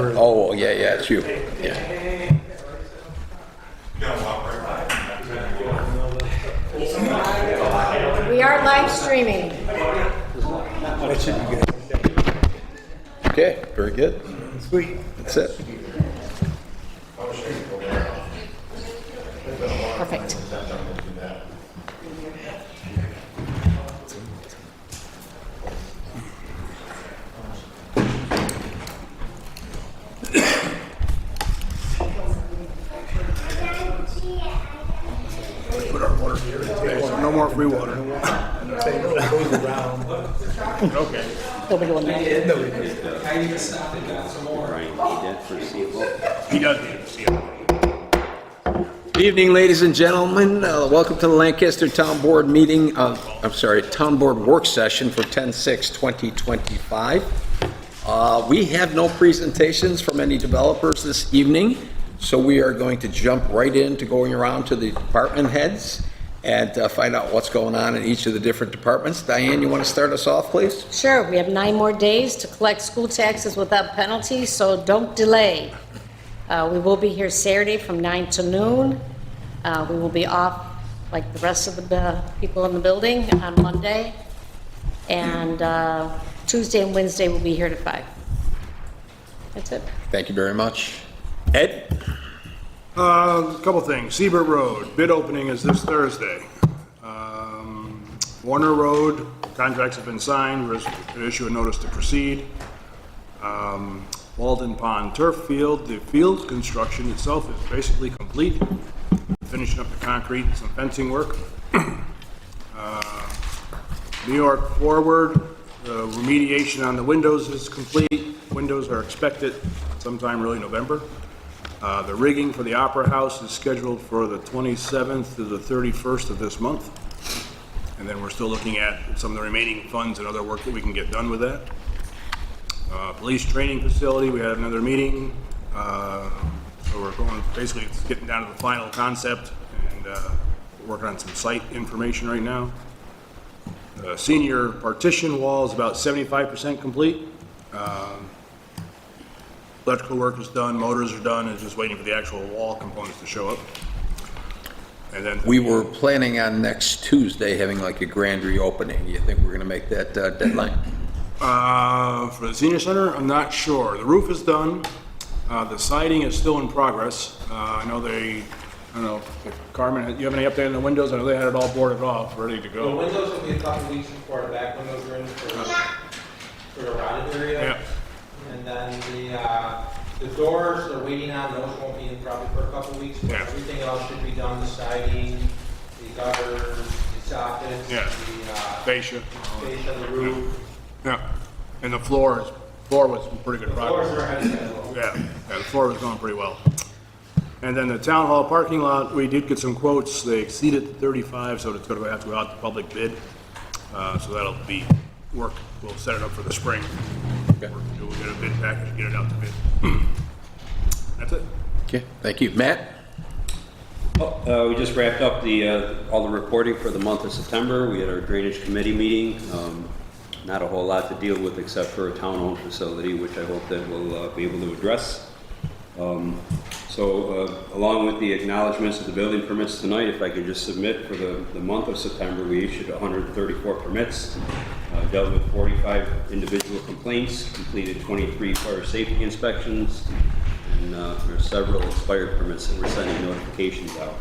Oh, yeah, it's you. Yeah. We are live streaming. That should be good. Okay, very good. Sweet. That's it. Perfect. Put our water here. No more free water. Say no, it goes around. Okay. Nobody will know. He does need to see it. Good evening, ladies and gentlemen. Welcome to the Lancaster Town Board meeting, Town Board work session for 10/6/2025. We have no presentations from any developers this evening, so we are going to jump right into going around to the department heads and find out what's going on in each of the different departments. Diane, you want to start us off, please? Sure, we have 9 more days to collect school taxes without penalty, so don't delay. We will be here Saturday from 9 to noon. We will be off like the rest of the people in the building on Monday. And Tuesday and Wednesday we'll be here to 5. That's it. Thank you very much. Ed? A couple things. Siebert Road, bid opening is this Thursday. Warner Road, contracts have been signed, we're going to issue a notice to proceed. Walden Pond Turf Field, the field construction itself is basically complete. Finishing up the concrete and some fencing work. New York Forward, the remediation on the windows is complete. Windows are expected sometime early November. The rigging for the Opera House is scheduled for the 27th to the 31st of this month. And then we're still looking at some of the remaining funds and other work that we can get done with that. Police training facility, we had another meeting. So we're going, basically it's getting down to the final concept and working on some site information right now. The senior partition wall is about 75% complete. Electrical work is done, motors are done, it's just waiting for the actual wall components to show up. And then We were planning on next Tuesday having like a grand reopening. Do you think we're going to make that deadline? for the senior center, I'm not sure. The roof is done. The siding is still in progress. I know I don't know if Carmen, you have any update on the windows? I know they had it all boarded off, ready to The go. windows will be a couple weeks before the back windows are in for the rotted area. Yeah. And then the doors, they're waiting on, those won't be in probably for a couple weeks, but Yeah. everything else should be done, the siding, the gutters, the sockets, Yeah. the Fascia. base of the roof. Yeah. And the floor was in pretty good The floors progress. are ahead of schedule. Yeah, the floor was going pretty well. And then the town hall parking lot, we did get some quotes. They exceeded the 35, so it's going to have to go out to public bid. So that'll be work. We'll set it up for the spring. Okay. We'll get a bid package, get it out to bid. That's it. Okay, thank you. Matt? We just wrapped up all the reporting for the month of September. We had our drainage committee meeting. Not a whole lot to deal with except for a town-owned facility, which I hope that we'll be able to address. Along with the acknowledgments of the building permits tonight, if I could just submit for the month of September, we issued 134 permits, dealt with 45 individual complaints, completed 23 fire safety inspections, and there are several expired permits that we're sending notifications out.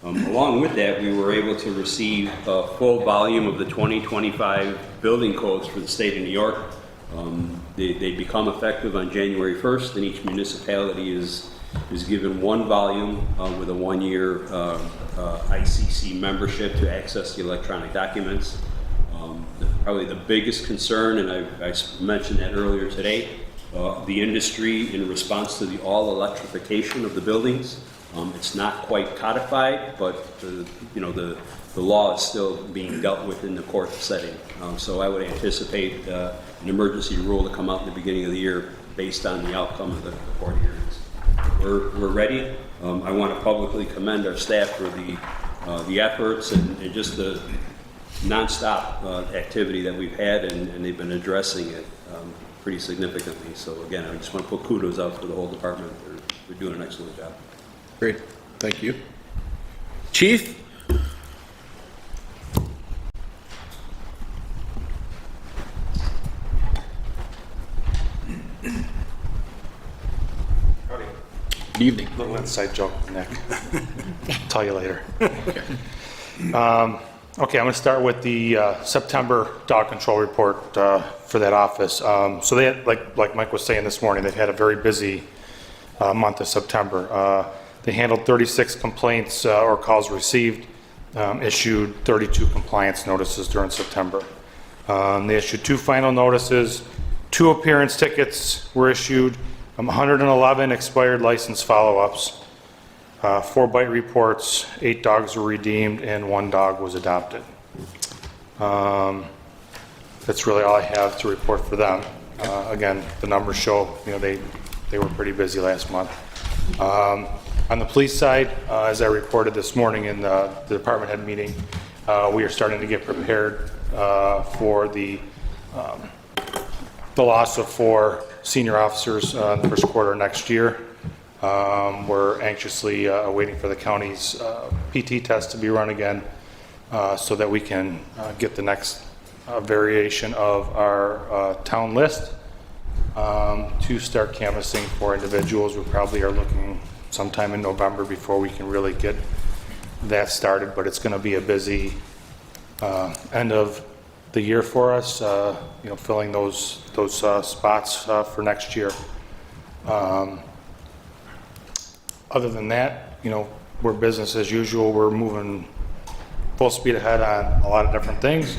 Along with that, we were able to receive a full volume of the 2025 building codes for the state of New York. They become effective on January 1st, and each municipality is given one volume with a 1-year ICC membership to access the electronic documents. Probably the biggest concern, and I mentioned that earlier today, the industry in response to the all electrification of the buildings. It's not quite codified, but the law is still being dealt with in the court setting. So I would anticipate an emergency rule to come out in the beginning of the year based on the outcome of the court hearings. We're ready. I want to publicly commend our staff for the efforts and just the nonstop activity that we've had, and they've been addressing it. pretty significantly. So again, I just want to put kudos out for the whole department. They're doing an excellent job. Great, thank you. Chief? Good evening. Little inside joke, Nick. Tell you later. Okay, I'm going to start with the September dog control report for that office. So they had, like Mike was saying this morning, they've had a very busy month of September. They handled 36 complaints or calls received, issued 32 compliance notices during September. They issued 2 final notices, 2 appearance tickets were issued, 111 expired license follow-ups, 4 bite reports, 8 dogs were redeemed, and 1 dog was adopted. That's really all I have to report for them. Again, the numbers show, they were pretty busy last month. On the police side, as I reported this morning in the department head meeting, we are starting to get prepared for the loss of 4 senior officers in the first quarter of next year. We're anxiously waiting for the county's PT test to be run again so that we can get the next variation of our town list to start canvassing for individuals. We probably are looking sometime in November before we can really get that started, but it's going to be a busy end of the year for us, filling those spots for next year. Other than that, we're business as usual. We're moving full speed ahead on a lot of different things.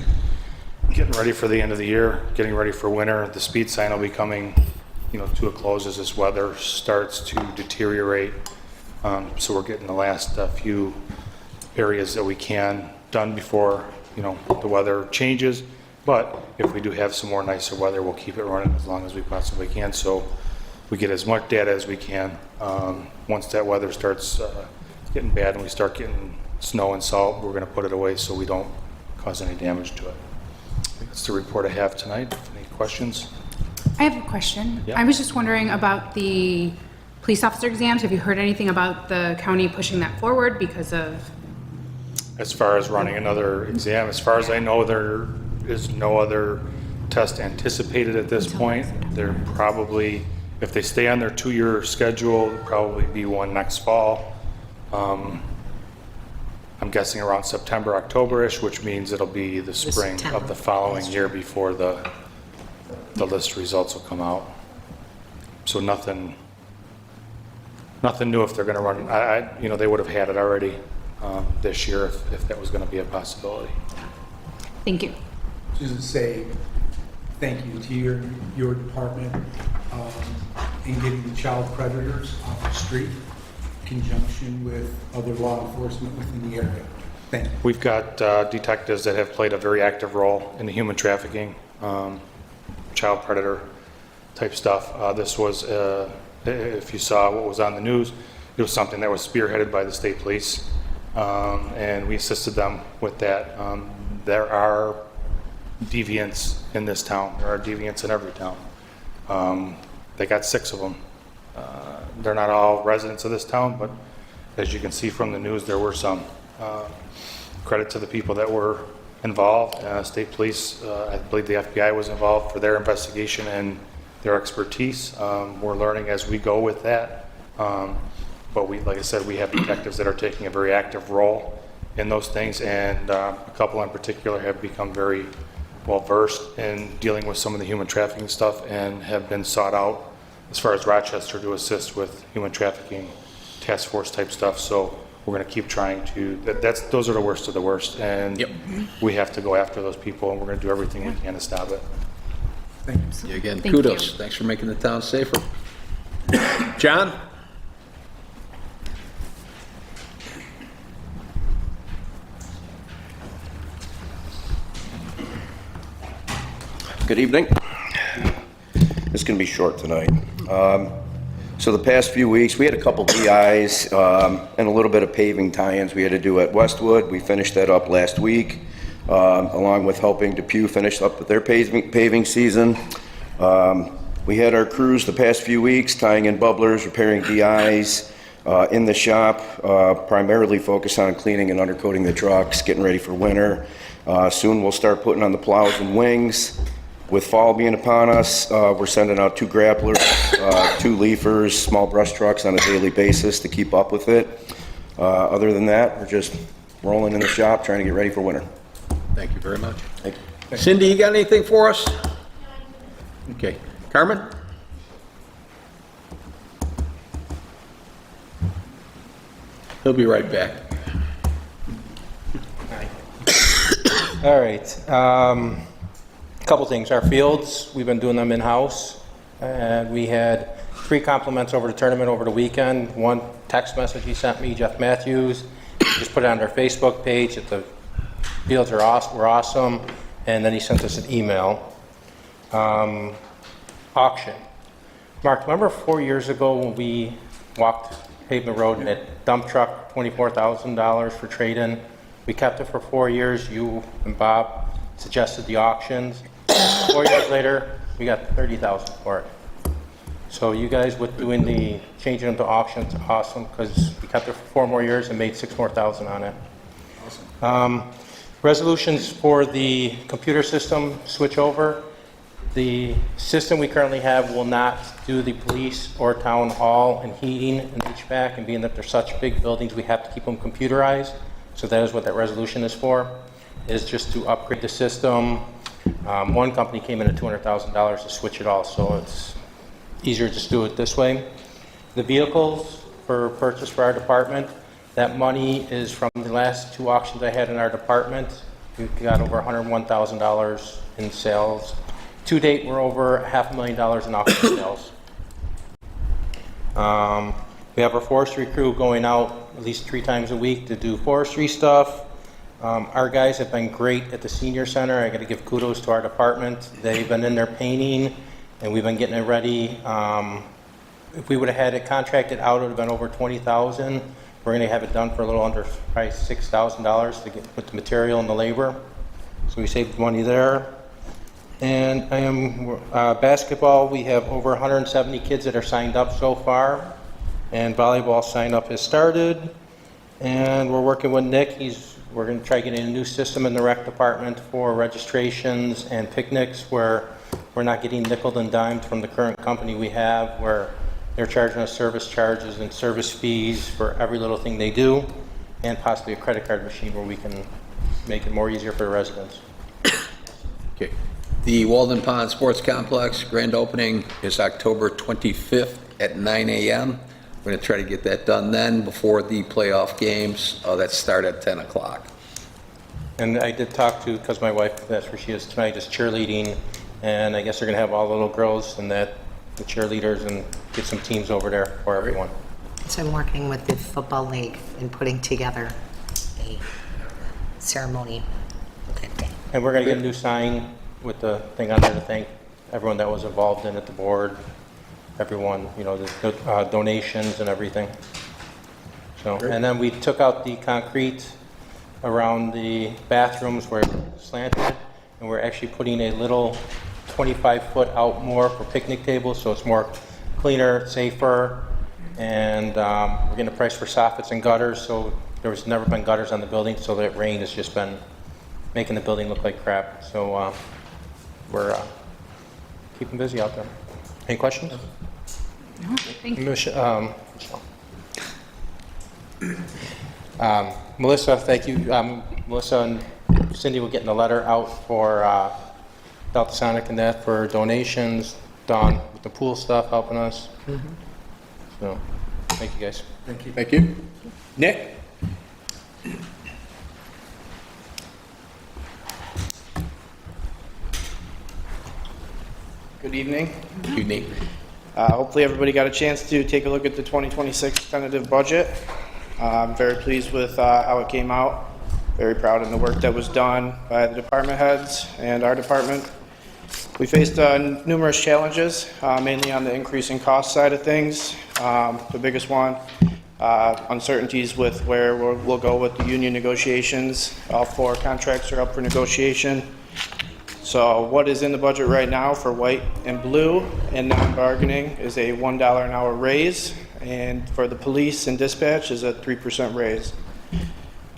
Getting ready for the end of the year, getting ready for winter. The speed sign will be coming, to a close as this weather starts to deteriorate. So we're getting the last few areas that we can done before, the weather changes. But if we do have some more nicer weather, we'll keep it running as long as we possibly can. So we get as much data as we can. Once that weather starts getting bad and we start getting snow and salt, we're going to put it away so we don't cause any damage to it. That's the report I have tonight. Any questions? I have a question. Yeah. I was just wondering about the police officer exams. Have you heard anything about the county pushing that forward because of? As far as running another exam, as far as I know, there is no other test anticipated at this point. They're probably, if they stay on their 2-year schedule, there'll probably be one next fall. I'm guessing around September, October-ish, which means it'll be the spring of the following year before the list results will come out. So nothing new if they're going to run. They would have had it already this year if that was going to be a possibility. Thank you. Just to say thank you to your department in getting the child predators off the street in conjunction with other law enforcement within the area. Thank you. We've got detectives that have played a very active role in the human trafficking, child predator type stuff. This was, if you saw what was on the news, it was something that was spearheaded by the state police, and we assisted them with that. There are deviants in this town. There are deviants in every town. They got 6 of them. They're not all residents of this town, but as you can see from the news, there were some. Credit to the people that were involved. State police, I believe the FBI was involved for their investigation and their expertise. We're learning as we go with that. But like I said, we have detectives that are taking a very active role in those things, and a couple in particular have become very well versed in dealing with some of the human trafficking stuff and have been sought out as far as Rochester to assist with human trafficking task force type stuff. So we're going to keep trying to, those are the worst of the worst, and Yep. we have to go after those people, and we're going to do everything we can to stop it. Thank you. Yeah, again, Thank kudos. you. Thanks for making the town safer. John? Good evening. It's going to be short tonight. So the past few weeks, we had a couple DIs and a little bit of paving tie-ins we had to do at Westwood. We finished that up last week, along with helping Depew finish up with their paving season. We had our crews the past few weeks tying in bubblers, repairing DIs in the shop, primarily focused on cleaning and undercoating the trucks, getting ready for winter. Soon we'll start putting on the plows and wings. With fall being upon us, we're sending out 2 grapplers, 2 leafers, small brush trucks on a daily basis to keep up with it. Other than that, we're just rolling in the shop, trying to get ready for winter. Thank you very much. Thank you. Cindy, you got anything for us? Okay. Carmen? He'll be right back. All right. Couple things. Our fields, we've been doing them in-house. And we had 3 compliments over the tournament over the weekend. One text message he sent me, Jeff Matthews. He just put it on their Facebook page that the fields were awesome. And then he sent us an email. Auction. Mark, remember 4 years ago when we walked Pavement Road and that dump truck, $24,000 for trade-in? We kept it for 4 years. You and Bob suggested the auctions. 4 years later, we got $30,000 for it. So you guys with doing the changing them to auctions, awesome, because we kept it for 4 more years and made $6,000 more on it. Awesome. Resolutions for the computer system switch over. The system we currently have will not do the police or town hall and heating and HVAC, and being that they're such big buildings, we have to keep them computerized. So that is what that resolution is for, is just to upgrade the system. One company came in at $200,000 to switch it all, so it's easier to just do it this way. The vehicles for purchase for our department, that money is from the last 2 auctions I had in our department. We got over $101,000 in sales. To date, we're over $500,000 in auction sales. We have our forestry crew going out at least 3 times a week to do forestry stuff. Our guys have been great at the senior center. I got to give kudos to our department. They've been in there painting, and we've been getting it ready. If we would have had it contracted out, it would have been over $20,000. We're going to have it done for a little under probably $6,000 to get with the material and the labor. So we saved money there. And basketball, we have over 170 kids that are signed up so far. And volleyball sign up has started. And we're working with Nick. We're going to try getting a new system in the rec department for registrations and picnics where we're not getting nickeled and dimed from the current company we have, where they're charging us service charges and service fees for every little thing they do, and possibly a credit card machine where we can make it more easier for the residents. Okay. The Walden Pond Sports Complex grand opening is October 25th at 9 a.m. We're going to try to get that done then before the playoff games that start at 10 o'clock. And I did talk to, because my wife, that's where she is tonight, is cheerleading, and I guess they're going to have all the little girls and the cheerleaders, and get some teams over there for everyone. So I'm working with the Football League in putting together a ceremony that day. And we're going to get a new sign with the thing on there to thank everyone that was involved in it, the board, everyone, the donations and everything. So, and then we took out the concrete around the bathrooms where it slanted, and we're actually putting a little 25-foot out more for picnic tables, so it's more cleaner, safer, and we're getting a price for soffits and gutters, so there was never been gutters on the building, so that rain has just been making the building look like crap. So we're keeping busy out there. Any questions? No, thank you. Melissa, thank you. Melissa and Cindy were getting a letter out for Delta Sonic and that for donations. Dawn with the pool stuff helping us. So, thank you guys. Thank you. Thank you. Nick? Good evening. Good evening. Hopefully everybody got a chance to take a look at the 2026 tentative budget. I'm very pleased with how it came out. Very proud of the work that was done by the department heads and our department. We faced numerous challenges, mainly on the increasing cost side of things. The biggest one, uncertainties with where we'll go with the union negotiations. All 4 contracts are up for negotiation. So what is in the budget right now for white and blue and non-bargaining is a $1 an hour raise, and for the police and dispatch is a 3% raise.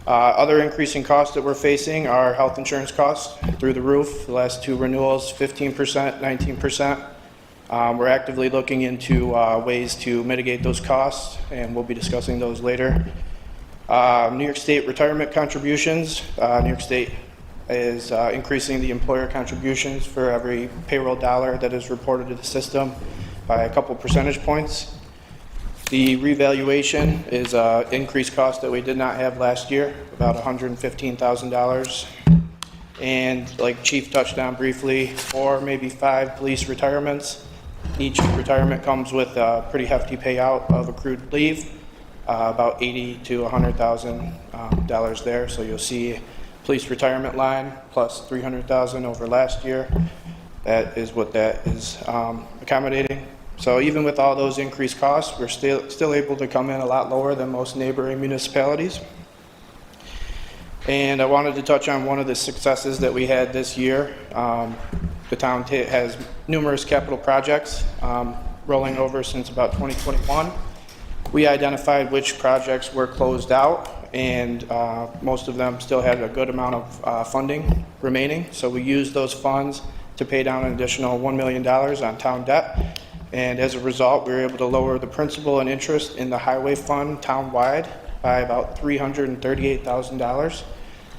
Other increasing costs that we're facing are health insurance costs through the roof. The last two renewals, 15%, 19%. We're actively looking into ways to mitigate those costs, and we'll be discussing those later. New York State retirement contributions. New York State is increasing the employer contributions for every payroll dollar that is reported to the system by a couple percentage points. The revaluation is increased cost that we did not have last year, about $115,000. And like Chief touched on briefly, 4, maybe 5 police retirements. Each retirement comes with a pretty hefty payout of accrued leave, about $80,000 to $100,000 there. So you'll see police retirement line plus $300,000 over last year. That is what that is accommodating. So even with all those increased costs, we're still able to come in a lot lower than most neighboring municipalities. And I wanted to touch on one of the successes that we had this year. The town has numerous capital projects rolling over since about 2021. We identified which projects were closed out, and most of them still had a good amount of funding remaining. So we used those funds to pay down an additional $1 million on town debt. And as a result, we were able to lower the principal and interest in the highway fund townwide by about $338,000.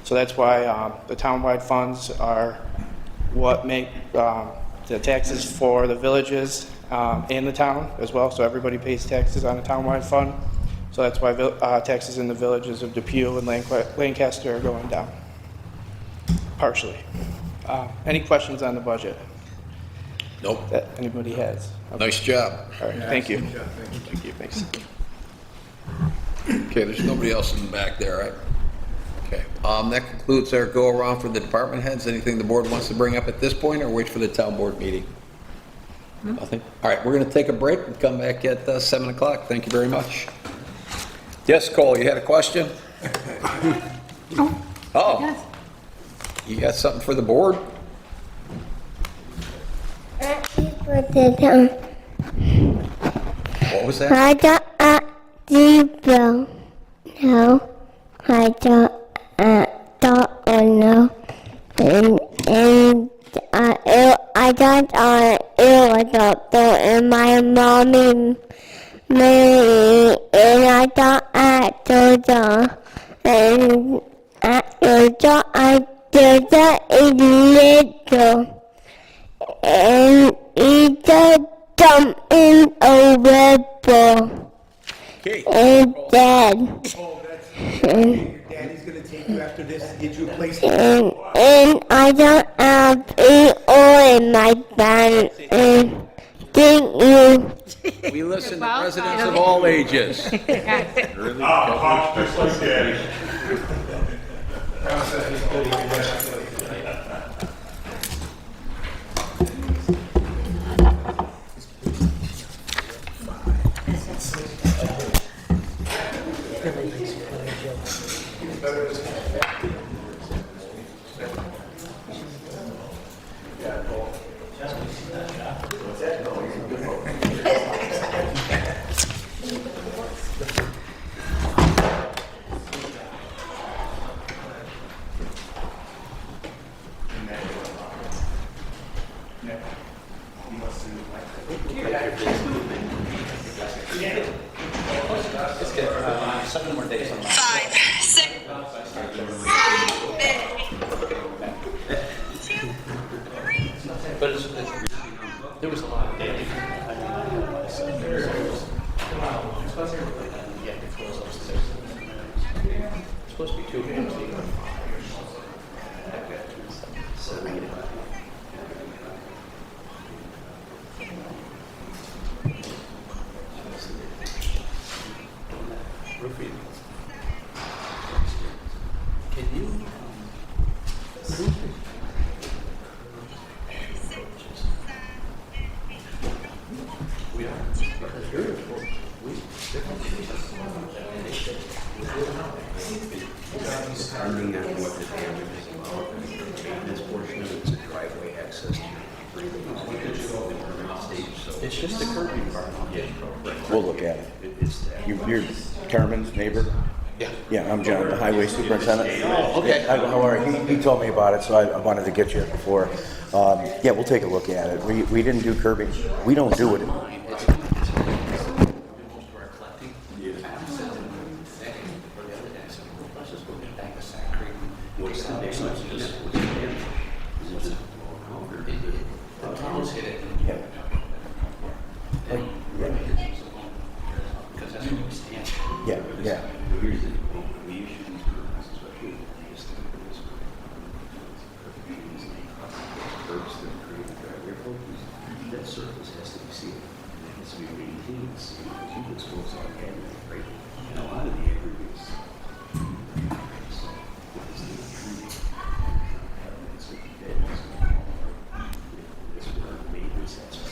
So that's why the townwide funds are what make the taxes for the villages and the town as well. So everybody pays taxes on a townwide fund. So that's why taxes in the villages of Depew and Lancaster are going down, partially. Any questions on the budget Nope. that anybody has? Nice job. All right, thank you. Thank you. Thanks. Okay, there's nobody else in the back there, right? Okay, that concludes our go-around for the department heads. Anything the board wants to bring up at this point, or wait for the town board meeting? Nothing? All right, we're going to take a break and come back at 7 o'clock. Thank you very much. Yes, Cole, you had a question? Oh. Yes. You got something for the board? Put it down. What was that? I don't zero. No, I don't know. And I got an helicopter and my mommy made, and I got after the, and after the, I did that in little. And he just jumped in a river Okay. and dead. Oh, that's, your daddy's gonna take you after this to get you a place. And I don't have any oil in my bag. And thank you. We listen to Well, residents of all ages. Depending on what the damage is about, the maintenance portion of it's a driveway access to your stage. It's just the curbing part. We'll look at it. It's that. You're Carmen's neighbor? Yeah. Yeah, I'm John, the highway superintendent. Oh, okay. How are you? He told me about it, so I wanted to get you before. Yeah, we'll take a look at it. We didn't do curbing. We don't do it. Yeah, yeah. That surface has to be sealed. It has to be maintained. You can expose all that, right? And a lot of the aggregates. So, it's not treated. It's dead. It's where maintenance has to be.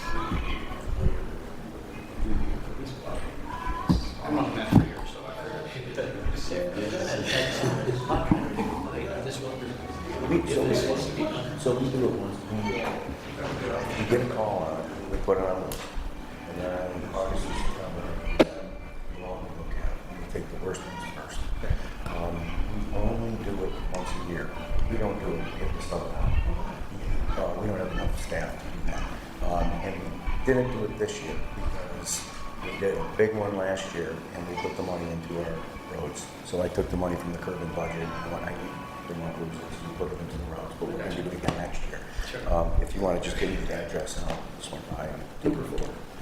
I'm on that for years, so I So we do it once. You get a call on it, we put it on, and then August is coming. We'll all look at it. We take the worst ones first. We only do it once a year. We don't do it to get the stuff out. We don't have enough staff to do that. And we didn't do it this year because we did a big one last year and we put the money into our roads. So I took the money from the curbing budget and when I didn't want to lose it, so we put it into the roads, but we're going to do it again next year. If you want to just give me the address and I'll swing by and take it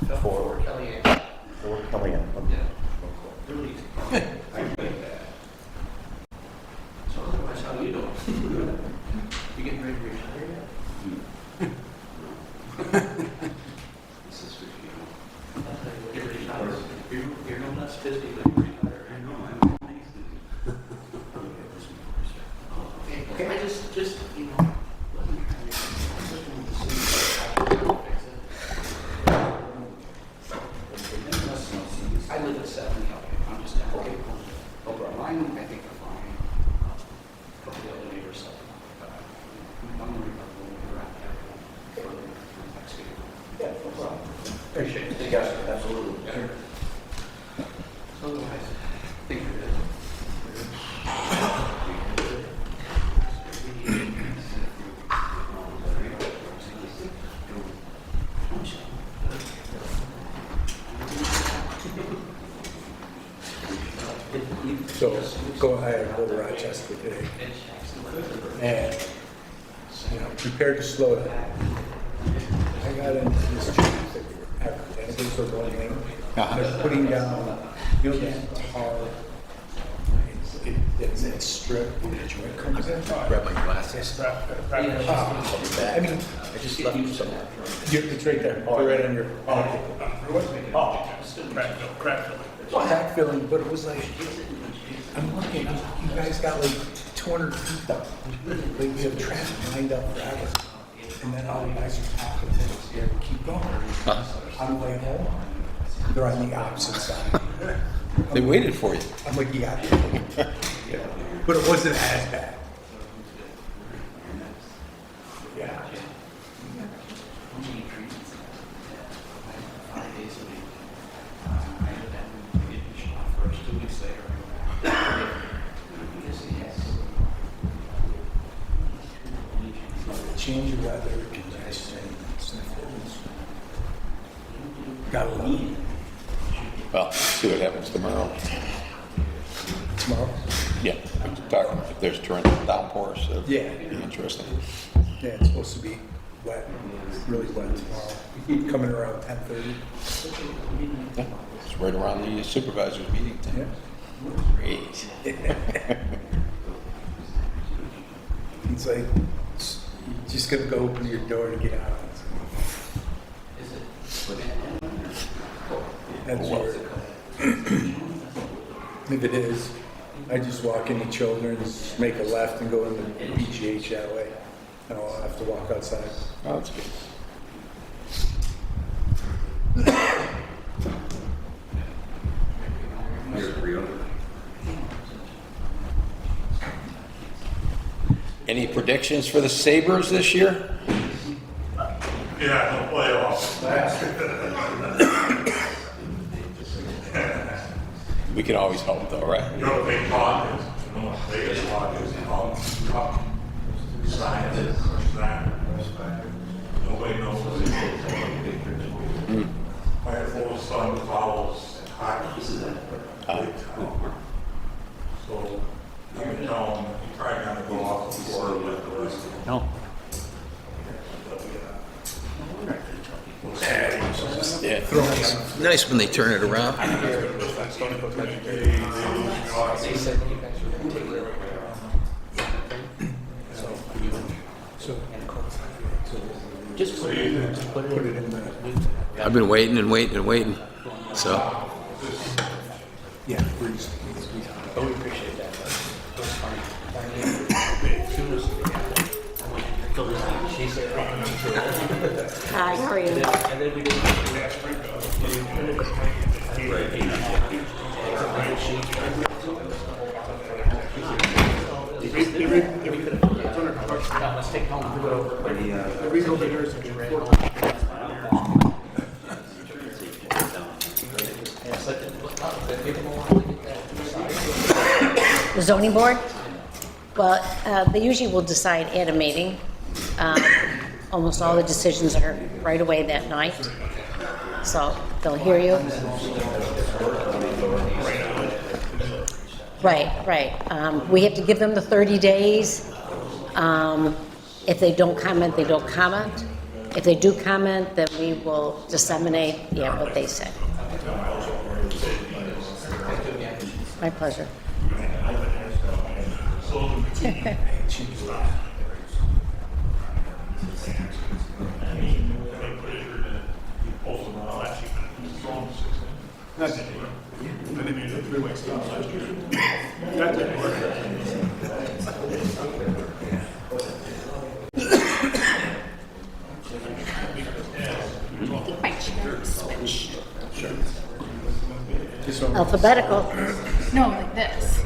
for 4 Kellyanne. So otherwise, how do you know? You getting ready to retire yet? This is 50. You're retired. You're no less busy than retired. I know, I'm amazed. Okay, I just, you know, let me try to fix it. I live at 70. I'm just okay. No problem. I think I'm fine. Couple of other neighbors stuff. I'm worried about moving around there. Yeah, no problem. Appreciate it. Yes, absolutely. So otherwise, I think you're good. So go ahead, go to Rochester today. And, prepared to slow down. I got into this job that we were advertising for going in. They're putting down, that tar. It's that strip where the joint comes in. Grab my glasses. I mean, I just left you some. it's right there, right on your, crack filling, but it was like, I'm looking, you guys got like 200 feet up. Like you have traffic lined up forever. And then all you guys are talking about, keep going. On the way home, they're on the opposite side. They waited for you. I'm like, yeah. But it wasn't as bad. Yeah. Change of weather, congestion, sniffles. Gotta love it. Well, see what happens tomorrow. Tomorrow? Yeah, if there's torrential downpours, it'll be Yeah. interesting. Yeah, it's supposed to be wet, really wet tomorrow. Coming around 10:30. Yeah, it's right around the supervisor's meeting time. Yeah. Great. It's like, you're just gonna go open your door to get out. That's weird. If it is, I just walk into Children's, make a left and go into PGH that way. I don't have to walk outside. Oh, that's good. Any predictions for the Sabres this year? Yeah, no playoffs. We can always hope though, right? You know, big talk is, you know, Vegas talk is, cup, sign this, that. Nobody knows what it is. My full son follows hockey. So, you can tell him, he tried not to go off the board like the rest of them. No. Yeah. Nice when they turn it around. I've been waiting and waiting and waiting, so. Yeah, freeze. Oh, we appreciate that. Hi, how are you? And then we let's take home. The zoning board? Well, they usually will decide at a meeting. Almost all the decisions are right away that night. So they'll hear you. Right. We have to give them the 30 days. If they don't comment, they don't comment. If they do comment, then we will disseminate, what they say. My pleasure. I think my chair is switched. Alphabetical. No, like this.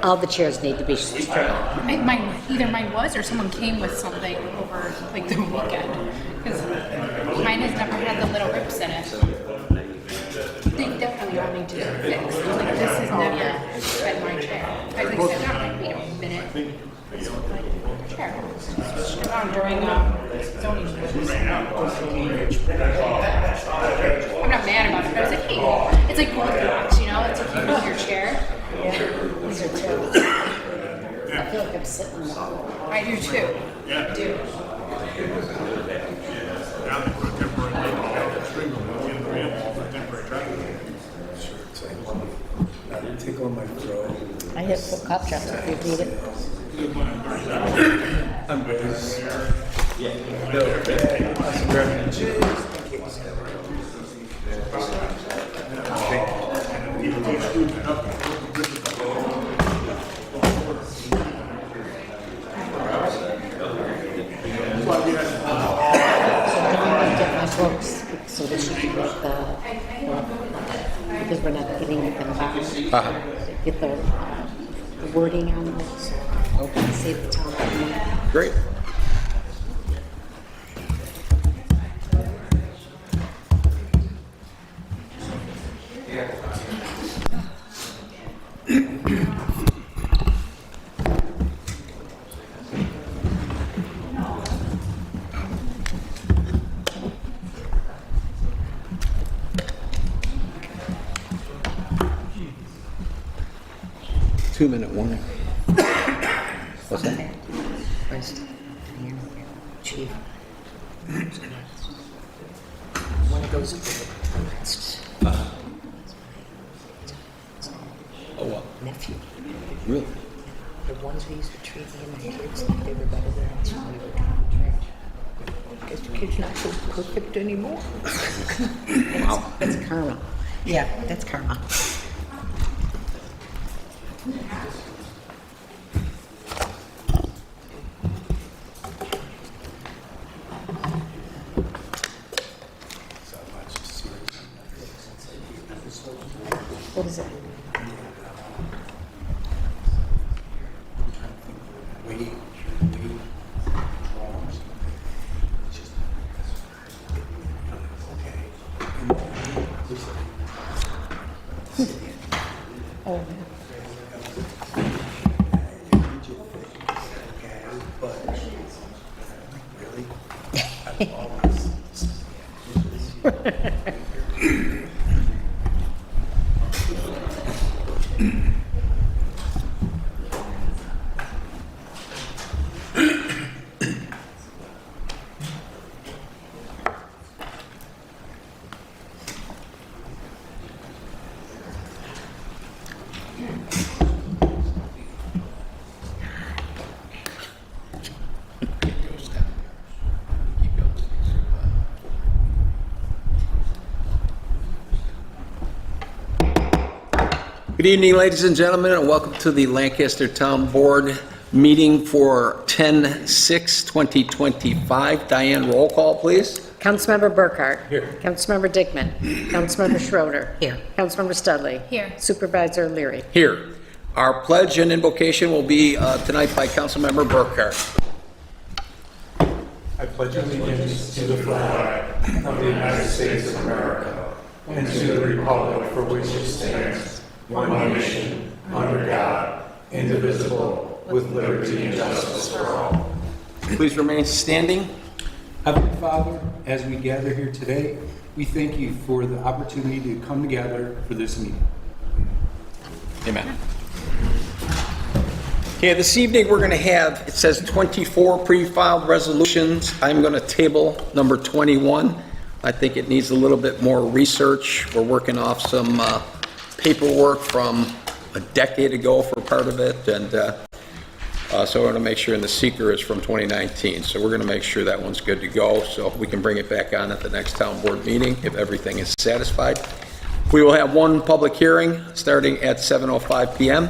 All the chairs need to be straight. Either mine was or someone came with something over like the weekend. Because mine has never had the little rips in it. They definitely all need to be fixed. Like this has never been my chair. I sat down like, wait a minute. Chair. During zoning. I'm not mad about it, but I was like, hey, it's like gold blocks, you know? It's like you move your chair. These are terrible. I feel like I'm sitting on the floor. I do too. Yeah. I do. Now they put a temporary light on the string on the end of the ramp for temporary traffic. Tickle my throat. I hit full cup shots if you need it. I'm good. Get my books so that she can get because we're not getting them back. Get the wording on them. Okay. Save the time. Great. Two-minute warning. What's that? First, chief. One of those arrests. Oh, what? Nephew. Really? The ones who used to treat me and my kids like they were better than us when we were contract. Guess the kid's not so perfect anymore. Wow. That's karma. Yeah, that's karma. What is it? Wait. Good evening, ladies and gentlemen, and welcome to the Lancaster Town Board meeting for 10/6/2025. Diane, roll call, please. Councilmember Burkhart. Here. Councilmember Dickman. Councilmember Schroeder. Here. Councilmember Studley. Here. Supervisor Leary. Here. Our pledge and invocation will be tonight by Councilmember Burkhart. I pledge allegiance to the flag of the United States of America and to the republic for which it stands, one nation, under God, indivisible, with liberty and justice for all. Please remain standing. Heavenly Father, as we gather here today, we thank you for the opportunity to come together for this meeting. Amen. Okay, this evening we're going to have, it says 24 pre-filed resolutions. I'm going to table number 21. I think it needs a little bit more research. We're working off some paperwork from a decade ago for part of it, and so we're going to make sure, and the seeker is from 2019, so we're going to make sure that one's good to go, so we can bring it back on at the next town board meeting if everything is satisfied. We will have one public hearing starting at 7:05 p.m.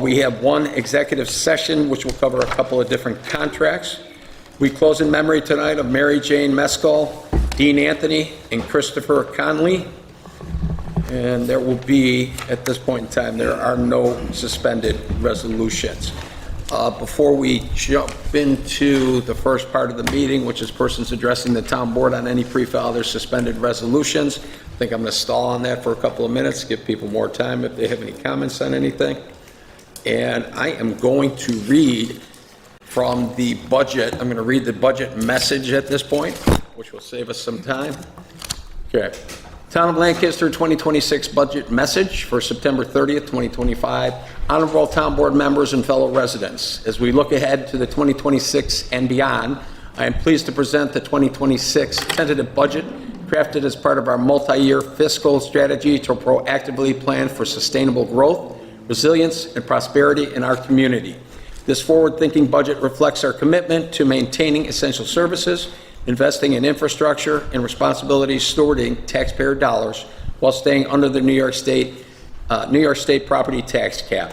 We have one executive session, which will cover a couple of different contracts. We close in memory tonight of Mary Jane Mescal, Dean Anthony, and Christopher Conley. And there will be, at this point in time, there are no suspended resolutions. Before we jump into the first part of the meeting, which is persons addressing the town board on any pre-filed or suspended resolutions, I think I'm going to stall on that for a couple of minutes, give people more time if they have any comments on anything. And I am going to read from the budget. I'm going to read the budget message at this point, which will save us some time. Okay. Town of Lancaster 2026 budget message for September 30th, 2025. Honorable Town Board members and fellow residents, as we look ahead to the 2026 and beyond, I am pleased to present the 2026 tentative budget crafted as part of our multi-year fiscal strategy to proactively plan for sustainable growth, resilience, and prosperity in our community. This forward-thinking budget reflects our commitment to maintaining essential services, investing in infrastructure, and responsibility stewarding taxpayer dollars while staying under the New York State property tax cap.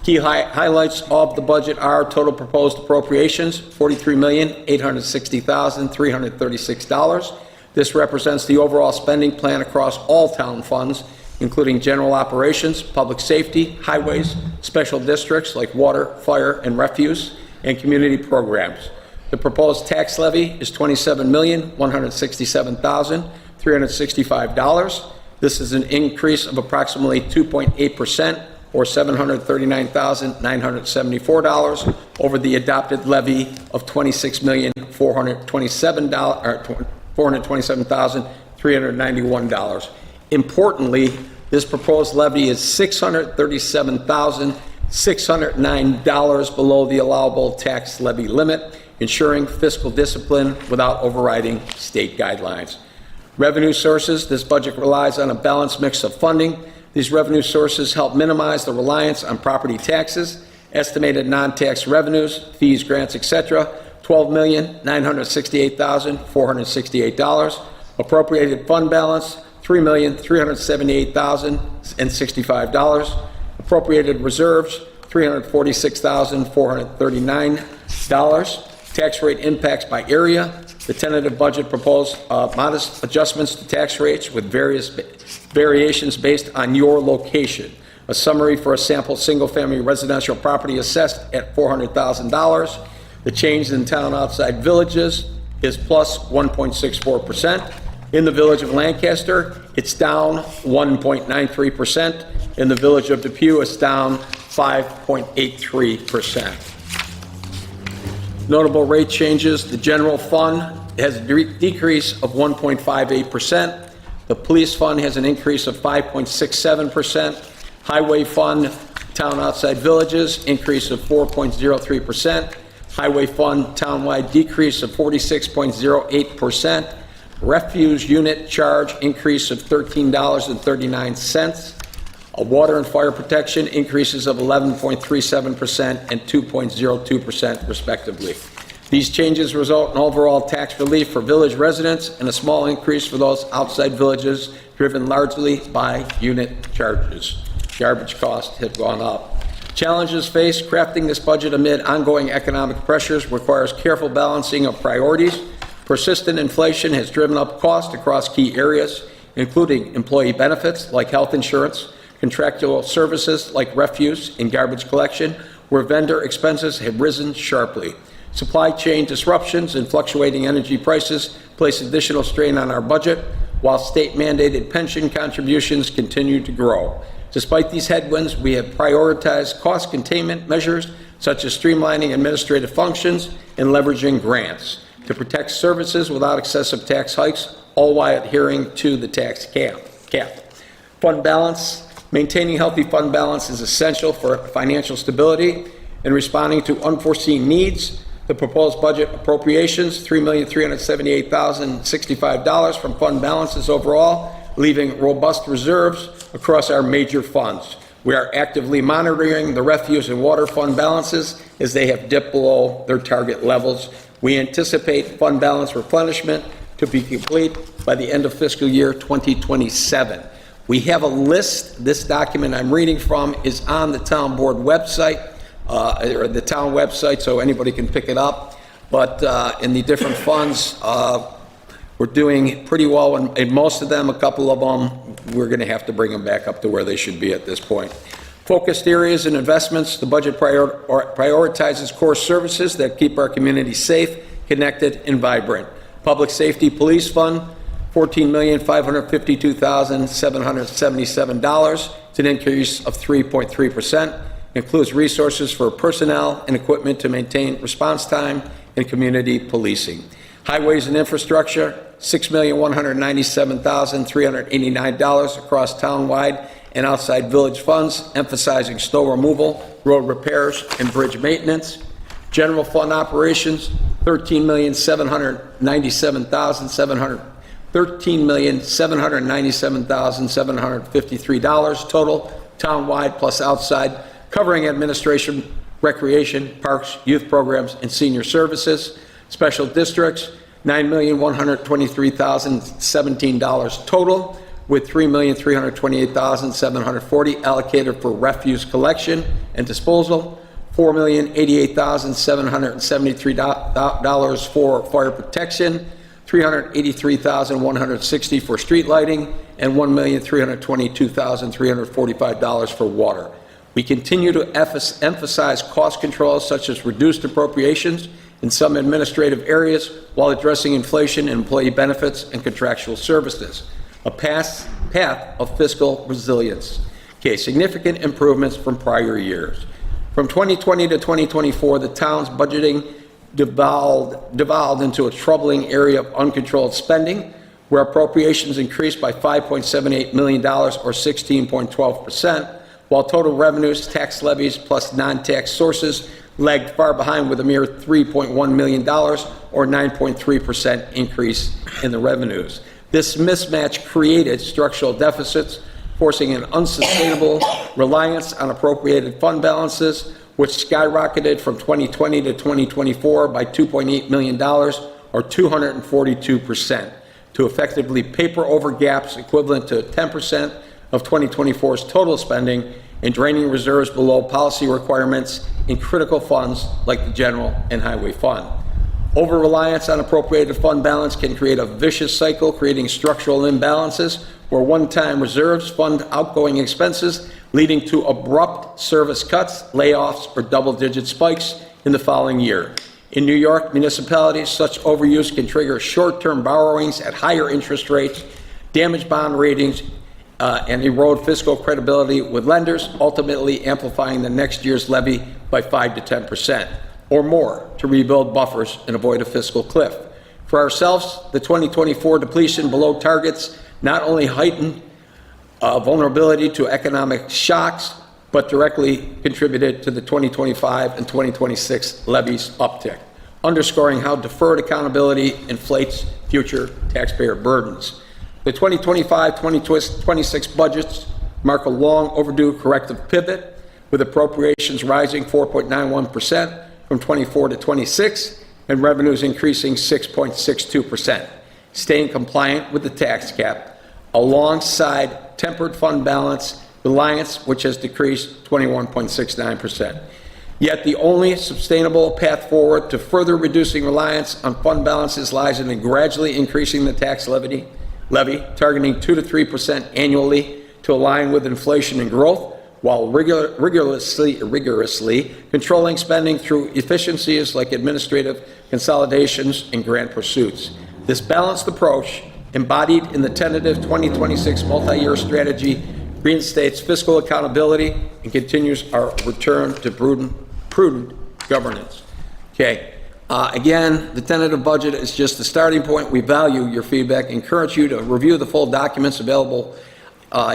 Key highlights of the budget are total proposed appropriations, $43,860,336. This represents the overall spending plan across all town funds, including general operations, public safety, highways, special districts like water, fire, and refuse, and community programs. The proposed tax levy is $27,167,365. This is an increase of approximately 2.8%, or $739,974 over the adopted levy of $26,427,391. Importantly, this proposed levy is $637,609 below the allowable tax levy limit, ensuring fiscal discipline without overriding state guidelines. Revenue sources: this budget relies on a balanced mix of funding. These revenue sources help minimize the reliance on property taxes, estimated non-tax revenues, fees, grants, etc. $12,968,468. Appropriated fund balance, $3,378,065. Appropriated reserves, $346,439. Tax rate impacts by area. The tentative budget proposed modest adjustments to tax rates with various variations based on your location. A summary for a sample single-family residential property assessed at $400,000. The change in town outside villages is plus 1.64%. In the Village of Lancaster, it's down 1.93%. In the Village of Depew, it's down 5.83%. Notable rate changes: the general fund has a decrease of 1.58%. The police fund has an increase of 5.67%. Highway fund, town outside villages, increase of 4.03%. Highway fund, townwide decrease of 46.08%. Refuse unit charge, increase of $13.39. Water and fire protection, increases of 11.37% and 2.02% respectively. These changes result in overall tax relief for village residents and a small increase for those outside villages, driven largely by unit charges. Garbage costs have gone up. Challenges faced: crafting this budget amid ongoing economic pressures requires careful balancing of priorities. Persistent inflation has driven up costs across key areas, including employee benefits like health insurance, contractual services like refuse and garbage collection, where vendor expenses have risen sharply. Supply chain disruptions and fluctuating energy prices place additional strain on our budget, while state-mandated pension contributions continue to grow. Despite these headwinds, we have prioritized cost containment measures such as streamlining administrative functions and leveraging grants to protect services without excessive tax hikes, all while adhering to the tax cap. Fund balance. Maintaining healthy fund balance is essential for financial stability and responding to unforeseen needs. The proposed budget appropriations, $3,378,065 from fund balances overall, leaving robust reserves across our major funds. We are actively monitoring the refuse and water fund balances as they have dipped below their target levels. We anticipate fund balance replenishment to be complete by the end of fiscal year 2027. We have a list. This document I'm reading from is on the town board website, or the town website, so anybody can pick it up. But in the different funds, we're doing pretty well in most of them. A couple of them, we're going to have to bring them back up to where they should be at this point. Focused areas and investments. The budget prioritizes core services that keep our community safe, connected, and vibrant. Public Safety Police Fund, $14,552,777. It's an increase of 3.3%. Includes resources for personnel and equipment to maintain response time and community policing. Highways and infrastructure, $6,197,389 across townwide and outside village funds, emphasizing snow removal, road repairs, and bridge maintenance. General fund operations, $13,797,753 total, townwide plus outside, covering administration, recreation, parks, youth programs, and senior services. Special districts, $9,123,017 total, with $3,328,740 allocated for refuse collection and disposal, $4,088,773 for fire protection, $383,160 for street lighting, and $1,322,345 for water. We continue to emphasize cost controls such as reduced appropriations in some administrative areas while addressing inflation in employee benefits and contractual services. A path of fiscal resilience. Okay, significant improvements from prior years. From 2020 to 2024, the town's budgeting devolved into a troubling area of uncontrolled spending, where appropriations increased by $5.78 million, or 16.12%, while total revenues, tax levies, plus non-tax sources lagged far behind with a mere $3.1 million, or 9.3% increase in the revenues. This mismatch created structural deficits, forcing an unsustainable reliance on appropriated fund balances, which skyrocketed from 2020 to 2024 by $2.8 million, or 242%, to effectively paper over gaps equivalent to 10% of 2024's total spending and draining reserves below policy requirements in critical funds like the general and highway fund. Over-reliance on appropriated fund balance can create a vicious cycle, creating structural imbalances where one-time reserves fund outgoing expenses, leading to abrupt service cuts, layoffs, or double-digit spikes in the following year. In New York municipalities, such overuse can trigger short-term borrowings at higher interest rates, damage bond ratings, and erode fiscal credibility with lenders, ultimately amplifying the next year's levy by 5 to 10% or more to rebuild buffers and avoid a fiscal cliff. For ourselves, the 2024 depletion below targets not only heightened vulnerability to economic shocks, but directly contributed to the 2025 and 2026 levies uptick, underscoring how deferred accountability inflates future taxpayer burdens. The 2025-2026 budgets mark a long overdue corrective pivot, with appropriations rising 4.91% from 24 to 26, and revenues increasing 6.62%, staying compliant with the tax cap, alongside tempered fund balance reliance, which has decreased 21.69%. Yet the only sustainable path forward to further reducing reliance on fund balances lies in gradually increasing the tax levy, targeting 2 to 3% annually to align with inflation and growth, while rigorously controlling spending through efficiencies like administrative consolidations and grant pursuits. This balanced approach, embodied in the tentative 2026 multi-year strategy, reinstates fiscal accountability and continues our return to prudent governance. Okay. Again, the tentative budget is just the starting point. We value your feedback. Encourage you to review the full documents available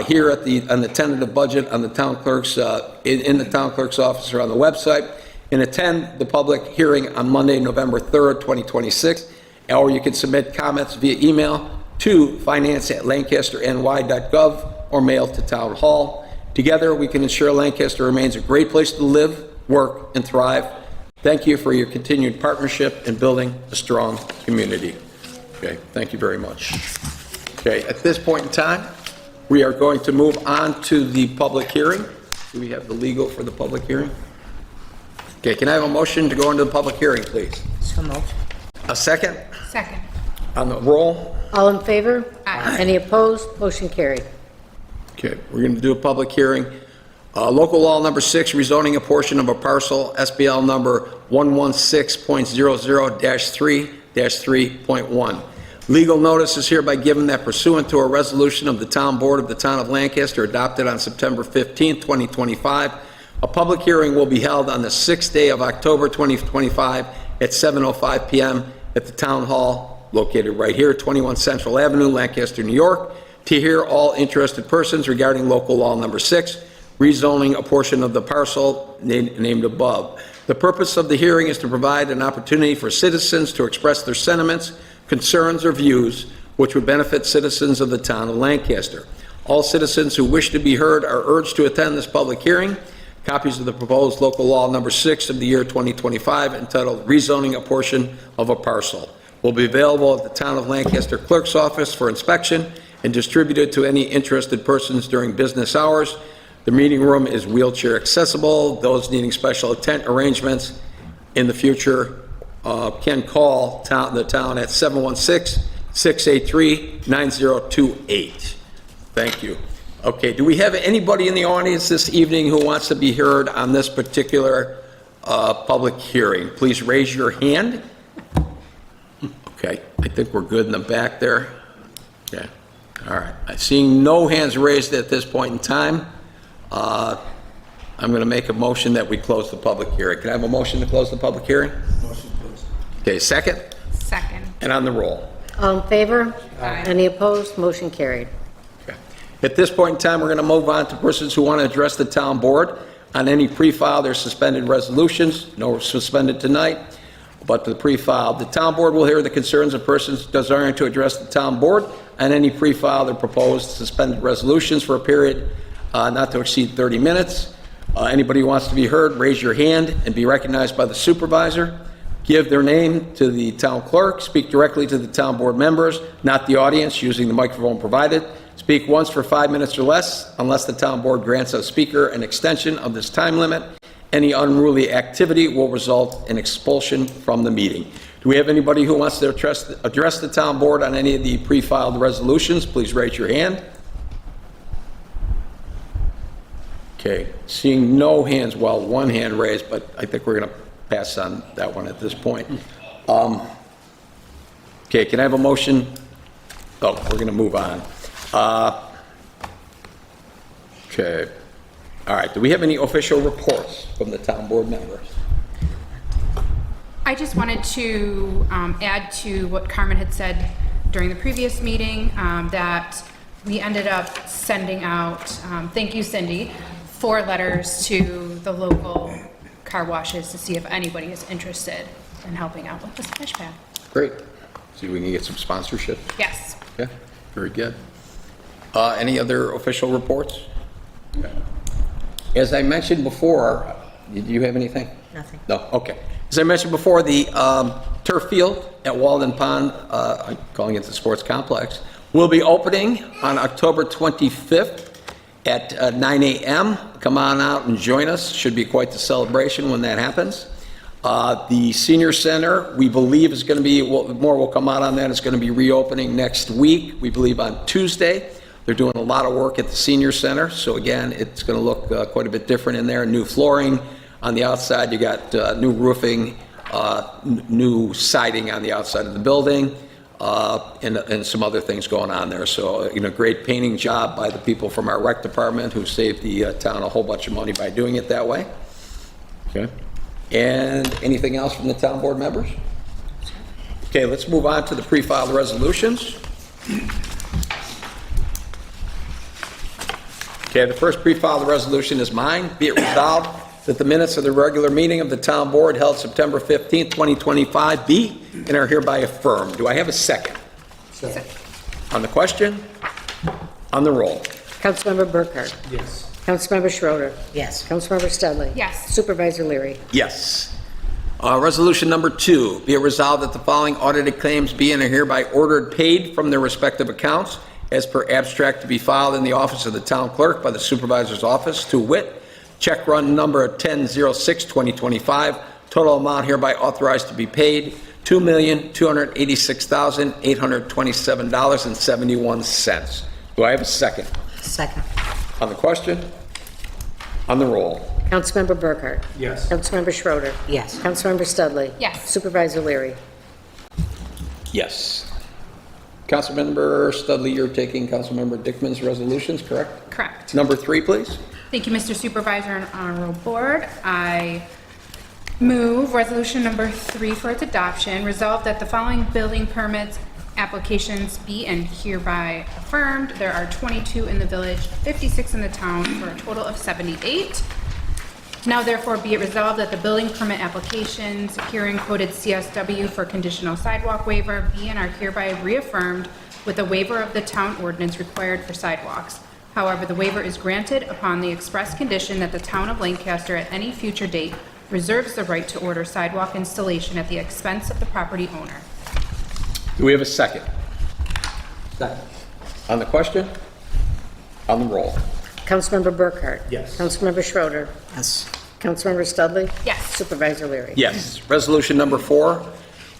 here on the tentative budget on the town clerk's in the town clerk's office or on the website, and attend the public hearing on Monday, November 3rd, 2026. Or you can submit comments via email to finance@lancasterny.gov or mail to Town Hall. Together, we can ensure Lancaster remains a great place to live, work, and thrive. Thank you for your continued partnership in building a strong community. Okay, thank you very much. Okay, at this point in time, we are going to move on to the public hearing. Do we have the legal for the public hearing? Okay, can I have a motion to go into the public hearing, please? So moved. A second? Second. On the roll? All in favor? Aye. Any opposed? Motion carried. Okay, we're going to do a public hearing. Local law number 6, rezoning a portion of a parcel, SBL number 116.00-3-3.1. Legal notice is hereby given that pursuant to a resolution of the Town Board of the Town of Lancaster adopted on September 15, 2025, a public hearing will be held on the 6th day of October 2025 at 7:05 p.m. at the Town Hall, located right here, 21 Central Avenue, Lancaster, New York, to hear all interested persons regarding local law number 6, rezoning a portion of the parcel named above. The purpose of the hearing is to provide an opportunity for citizens to express their sentiments, concerns, or views which would benefit citizens of the town of Lancaster. All citizens who wish to be heard are urged to attend this public hearing. Copies of the proposed local law number 6 of the year 2025, entitled Rezoning a Portion of a Parcel, will be available at the Town of Lancaster Clerk's Office for inspection and distributed to any interested persons during business hours. The meeting room is wheelchair accessible. Those needing special tent arrangements in the future can call the town at 716-683-9028. Thank you. Okay, do we have anybody in the audience this evening who wants to be heard on this particular public hearing? Please raise your hand. Okay, I think we're good in the back there. Okay, all right. Seeing no hands raised at this point in time, I'm going to make a motion that we close the public hearing. Can I have a motion to close the public hearing? Motion closed. Okay, second? Second. And on the roll. All in favor? Aye. Any opposed? Motion carried. Okay. At this point in time, we're going to move on to persons who want to address the town board on any pre-filed or suspended resolutions. No suspended tonight, but the pre-filed. The town board will hear the concerns of persons desiring to address the town board on any pre-filed or proposed suspended resolutions for a period not to exceed 30 minutes. Anybody who wants to be heard, raise your hand and be recognized by the supervisor. Give their name to the town clerk. Speak directly to the town board members, not the audience, using the microphone provided. Speak once for 5 minutes or less, unless the town board grants a speaker an extension of this time limit. Any unruly activity will result in expulsion from the meeting. Do we have anybody who wants to address the town board on any of the pre-filed resolutions? Please raise your hand. Okay, seeing no hands, well, one hand raised, but I think we're going to pass on that one at this point. Okay, can I have a motion? Oh, we're going to move on. Okay. All right, do we have any official reports from the town board members? I just wanted to add to what Carmen had said during the previous meeting, that we ended up sending out, thank you Cindy, 4 letters to the local car washes to see if anybody is interested in helping out with the splash pad. Great. See if we can get some sponsorship. Yes. Okay, very good. Any other official reports? Okay. As I mentioned before, did you have anything? Nothing. No, okay. As I mentioned before, the turf field at Walden Pond, I'm calling it the sports complex, will be opening on October 25th at 9 a.m. Come on out and join us. Should be quite the celebration when that happens. The senior center, we believe is going to be, more will come out on that, it's going to be reopening next week, we believe on Tuesday. They're doing a lot of work at the senior center, so again, it's going to look quite a bit different in there. New flooring on the outside, you got new roofing, new siding on the outside of the building, and some other things going on there. So, great painting job by the people from our rec department who saved the town a whole bunch of money by doing it that way. Okay. And anything else from the town board members? Okay, let's move on to the pre-filed resolutions. Okay, the first pre-filed resolution is mine. Be it resolved that the minutes of the regular meeting of the town board held September 15th, 2025 be and are hereby affirmed. Do I have a second? Second. On the question? On the roll? Councilmember Burkhart. Yes. Councilmember Schroeder. Yes. Councilmember Studley. Yes. Supervisor Leary. Yes. Resolution number 2, be it resolved that the following audited claims be and are hereby ordered paid from their respective accounts as per abstract to be filed in the office of the town clerk by the supervisor's office, to wit, check run number 1006-2025, total amount hereby authorized to be paid, $2,286,827.71. Do I have a second? Second. On the question? On the roll? Councilmember Burkhart. Yes. Councilmember Schroeder. Yes. Councilmember Studley. Yes. Supervisor Leary. Yes. Councilmember Studley, you're taking Councilmember Dickman's resolutions, correct? Correct. Number 3, please. Thank you, Mr. Supervisor and Honorable Board. I move resolution number 3 for its adoption. Resolved that the following building permits applications be and hereby affirmed. There are 22 in the village, 56 in the town, for a total of 78. Now therefore be it resolved that the building permit applications herein quoted CSW for conditional sidewalk waiver be and are hereby reaffirmed with a waiver of the town ordinance required for sidewalks. However, the waiver is granted upon the express condition that the town of Lancaster at any future date reserves the right to order sidewalk installation at the expense of the property owner. Do we have a second? Second. On the question? On the roll? Councilmember Burkhart. Yes. Councilmember Schroeder. Yes. Councilmember Studley. Yes. Supervisor Leary. Yes. Resolution number 4,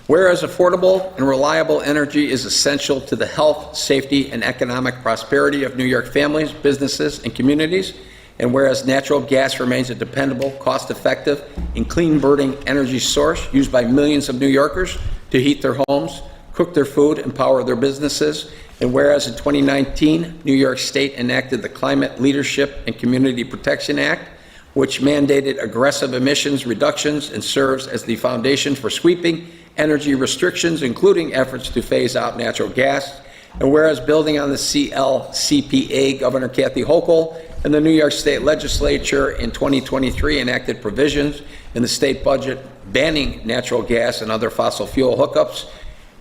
whereas affordable and reliable energy is essential to the health, safety, and economic prosperity of New York families, businesses, and communities, and whereas natural gas remains a dependable, cost-effective, and clean-burning energy source used by millions of New Yorkers to heat their homes, cook their food, and power their businesses, and whereas in 2019, New York State enacted the Climate Leadership and Community Protection Act, which mandated aggressive emissions reductions and serves as the foundation for sweeping energy restrictions, including efforts to phase out natural gas. And whereas building on the CLCPA, Governor Kathy Hochul and the New York State Legislature in 2023 enacted provisions in the state budget banning natural gas and other fossil fuel hookups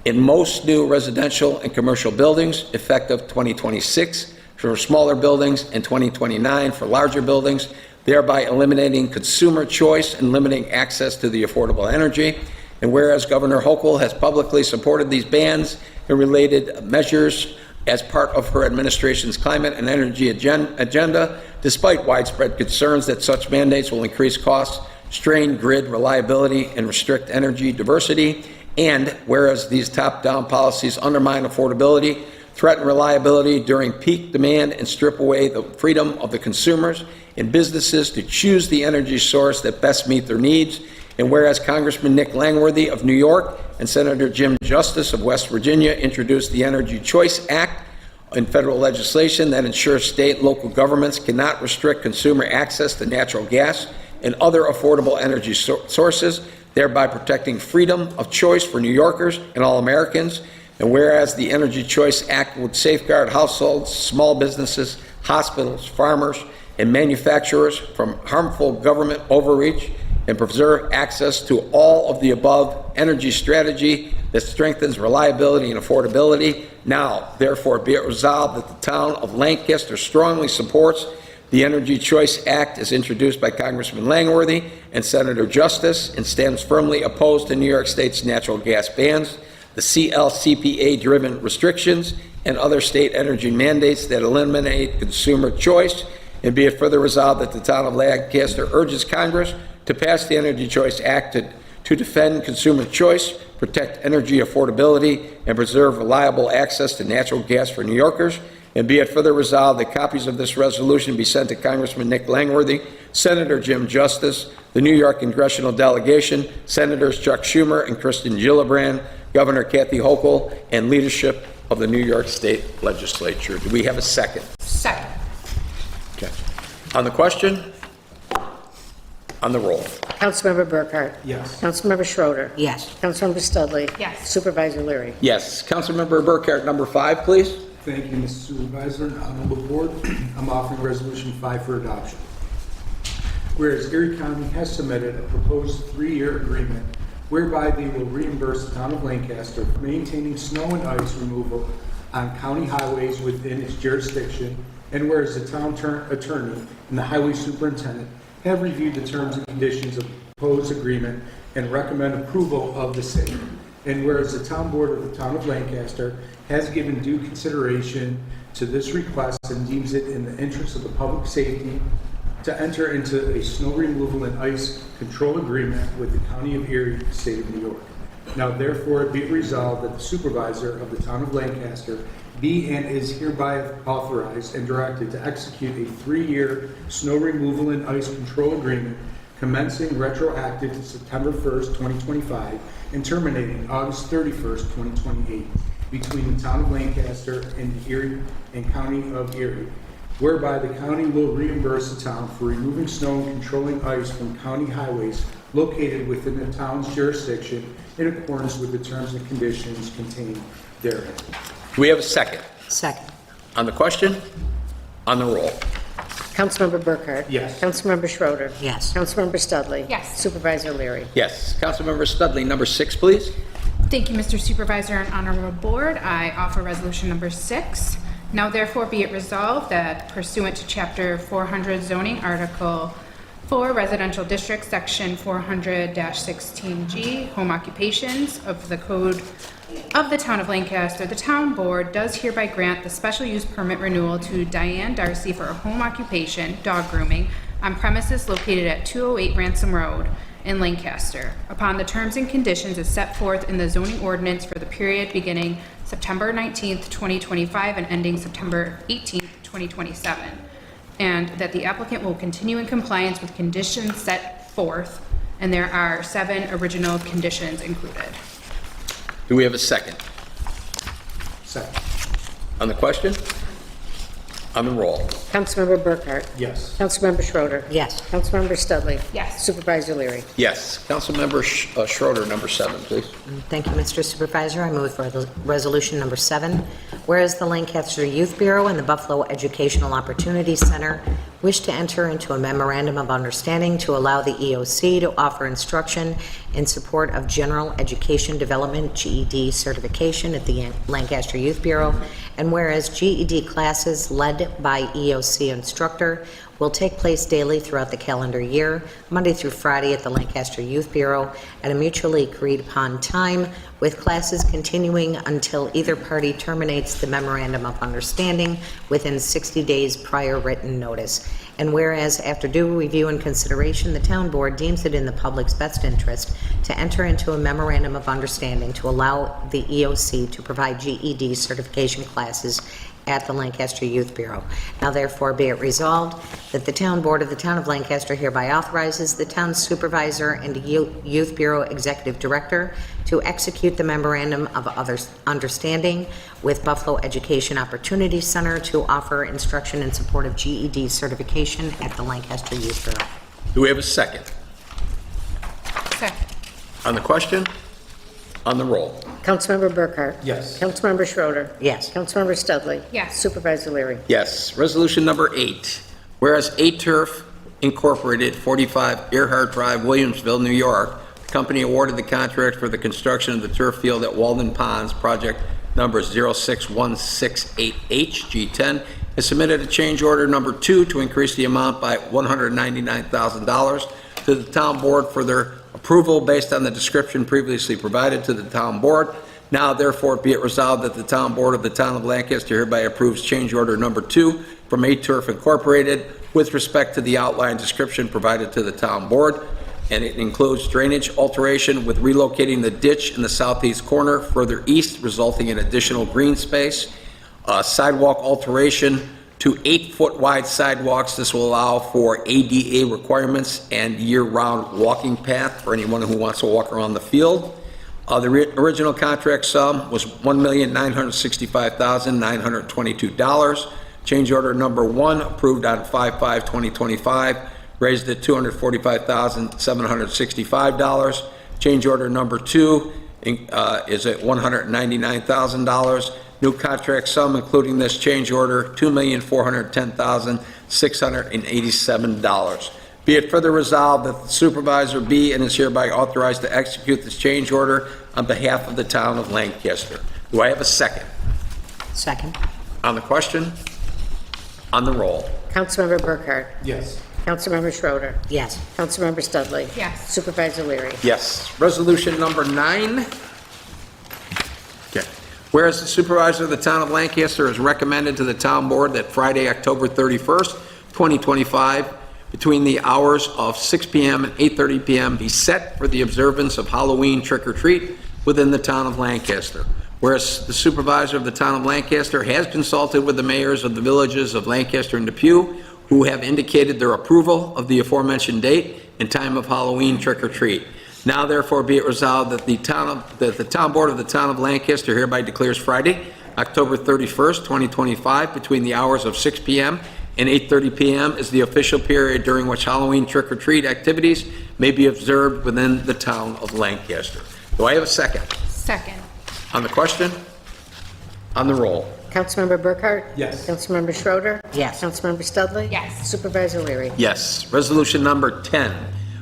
in most new residential and commercial buildings, effective 2026 for smaller buildings and 2029 for larger buildings, thereby eliminating consumer choice and limiting access to the affordable energy. And whereas Governor Hochul has publicly supported these bans and related measures as part of her administration's climate and energy agenda, despite widespread concerns that such mandates will increase costs, strain grid reliability, and restrict energy diversity. And whereas these top-down policies undermine affordability, threaten reliability during peak demand, and strip away the freedom of the consumers and businesses to choose the energy source that best meet their needs. And whereas Congressman Nick Langworthy of New York and Senator Jim Justice of West Virginia introduced the Energy Choice Act in federal legislation that ensures state and local governments cannot restrict consumer access to natural gas and other affordable energy sources, thereby protecting freedom of choice for New Yorkers and all Americans. And whereas the Energy Choice Act would safeguard households, small businesses, hospitals, farmers, and manufacturers from harmful government overreach and preserve access to all of the above energy strategy that strengthens reliability and affordability. Now, therefore, be it resolved that the town of Lancaster strongly supports the Energy Choice Act as introduced by Congressman Langworthy and Senator Justice and stands firmly opposed to New York State's natural gas bans, the CLCPA-driven restrictions, and other state energy mandates that eliminate consumer choice. And be it further resolved that the town of Lancaster urges Congress to pass the Energy Choice Act to defend consumer choice, protect energy affordability, and preserve reliable access to natural gas for New Yorkers. And be it further resolved that copies of this resolution be sent to Congressman Nick Langworthy, Senator Jim Justice, the New York Congressional Delegation, Senators Chuck Schumer and Kristen Gillibrand, Governor Kathy Hochul, and leadership of the New York State Legislature. Do we have a second? Second. Okay. On the question? On the roll. Councilmember Burkhart? Yes. Councilmember Schroeder? Yes. Councilmember Studley? Yes. Supervisor Leary? Yes. Councilmember Burkhart, number 5, please. Thank you, Mr. Supervisor and Honorable Board. I'm offering Resolution 5 for adoption. Whereas Erie County has submitted a proposed 3-year agreement whereby they will reimburse the town of Lancaster for maintaining snow and ice removal on county highways within its jurisdiction, and whereas the town attorney and the highway superintendent have reviewed the terms and conditions of the proposed agreement and recommend approval of the same. And whereas the town board of the town of Lancaster has given due consideration to this request and deems it in the interest of the public safety to enter into a snow removal and ice control agreement with the county of Erie, state of New York. Now therefore be it resolved that the supervisor of the town of Lancaster be and is hereby authorized and directed to execute a 3-year snow removal and ice control agreement commencing retroactive to September 1st, 2025 and terminating August 31st, 2028 between the town of Lancaster and the Erie and county of Erie, whereby the county will reimburse the town for removing snow and controlling ice from county highways located within the town's jurisdiction in accordance with the terms and conditions contained therein. Do we have a second? Second. On the question? On the roll. Councilmember Burkhart? Yes. Councilmember Schroeder? Yes. Councilmember Studley? Yes. Supervisor Leary? Yes. Councilmember Studley, number 6, please. Thank you, Mr. Supervisor and Honorable Board. I offer Resolution Number 6. Now therefore be it resolved that pursuant to Chapter 400 zoning, Article 4 Residential District, Section 400-16G, Home Occupations of the Code of the Town of Lancaster, the Town Board does hereby grant the special use permit renewal to Diane Darcy for a home occupation, dog grooming, on premises located at 208 Ransom Road in Lancaster, upon the terms and conditions as set forth in the zoning ordinance for the period beginning September 19th, 2025 and ending September 18th, 2027, and that the applicant will continue in compliance with conditions set forth, and there are 7 original conditions included. Do we have a second? Second. On the question? On the roll. Councilmember Burkhart? Yes. Councilmember Schroeder? Yes. Councilmember Studley? Yes. Supervisor Leary? Yes. Councilmember Schroeder, number 7, please. Thank you, Mr. Supervisor. I move for Resolution Number 7. Whereas the Lancaster Youth Bureau and the Buffalo Educational Opportunity Center wish to enter into a memorandum of understanding to allow the EOC to offer instruction in support of general education development GED certification at the Lancaster Youth Bureau, and whereas GED classes led by EOC instructor will take place daily throughout the calendar year, Monday through Friday at the Lancaster Youth Bureau at a mutually agreed upon time, with classes continuing until either party terminates the memorandum of understanding within 60 days prior written notice. And whereas after due review and consideration, the town board deems it in the public's best interest to enter into a memorandum of understanding to allow the EOC to provide GED certification classes at the Lancaster Youth Bureau. Now therefore be it resolved that the Town Board of the Town of Lancaster hereby authorizes the Town Supervisor and Youth Bureau Executive Director to execute the Memorandum of Understanding with Buffalo Education Opportunity Center to offer instruction in support of GED certification at the Lancaster Youth Bureau. Do we have a second? Second. On the question? On the roll? Councilmember Burkhart? Yes. Councilmember Schroeder? Yes. Councilmember Studley? Yes. Supervisor Leary? Yes. Resolution number 8, whereas A-Turf Incorporated, 45 Earhart Drive, Williamsville, New York, the company awarded the contract for the construction of the turf field at Walden Ponds, project number 06168H-G10, has submitted a change order number 2 to increase the amount by $199,000 to the town board for their approval based on the description previously provided to the town board. Now therefore be it resolved that the town board of the town of Lancaster hereby approves change order number 2 from A-Turf Incorporated with respect to the outline description provided to the town board, and it includes drainage alteration with relocating the ditch in the southeast corner further east, resulting in additional green space, sidewalk alteration to 8-foot wide sidewalks. This will allow for ADA requirements and year-round walking path for anyone who wants to walk around the field. The original contract sum was $1,965,922. Change order number 1, approved on 5/5/2025, raised at $245,765. Change order number 2 is at $199,000. New contract sum, including this change order, $2,410,687. Be it further resolved that the supervisor be and is hereby authorized to execute this change order on behalf of the town of Lancaster. Do I have a second? Second. On the question? On the roll? Councilmember Burkhart? Yes. Councilmember Schroeder? Yes. Councilmember Studley? Yes. Supervisor Leary? Yes. Resolution number 9. Okay. Whereas the supervisor of the town of Lancaster has recommended to the town board that Friday, October 31st, 2025, between the hours of 6 p.m. and 8:30 p.m. be set for the observance of Halloween trick-or-treat within the town of Lancaster. Whereas the supervisor of the town of Lancaster has consulted with the mayors of the villages of Lancaster and Depew, who have indicated their approval of the aforementioned date and time of Halloween trick-or-treat. Now therefore be it resolved that the town board of the town of Lancaster hereby declares Friday, October 31st, 2025, between the hours of 6 p.m. and 8:30 p.m. is the official period during which Halloween trick-or-treat activities may be observed within the town of Lancaster. Do I have a second? Second. On the question? On the roll? Councilmember Burkhart? Yes. Councilmember Schroeder? Yes. Councilmember Studley? Yes. Supervisor Leary? Yes. Resolution number 10.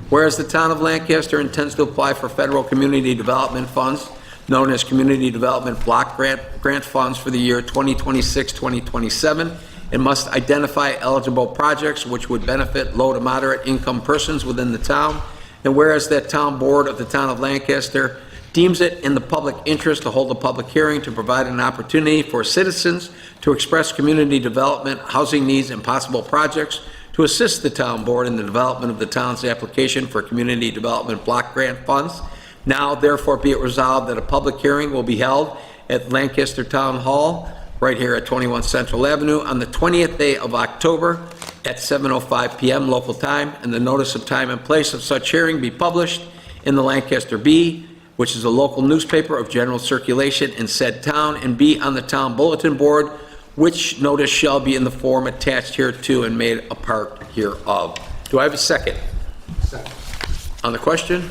Whereas the town of Lancaster intends to apply for federal community development funds, known as Community Development Block Grant Funds for the year 2026-2027, and must identify eligible projects which would benefit low to moderate income persons within the town. And whereas that town board of the town of Lancaster deems it in the public interest to hold a public hearing to provide an opportunity for citizens to express community development, housing needs, and possible projects, to assist the town board in the development of the town's application for community development block grant funds. Now therefore be it resolved that a public hearing will be held at Lancaster Town Hall, right here at 21 Central Avenue, on the 20th day of October at 7:05 p.m. local time, and the notice of time and place of such hearing be published in the Lancaster Bee, which is a local newspaper of general circulation in said town, and be on the town bulletin board, which notice shall be in the form attached hereto and made a part hereof. Do I have a second? Second. On the question?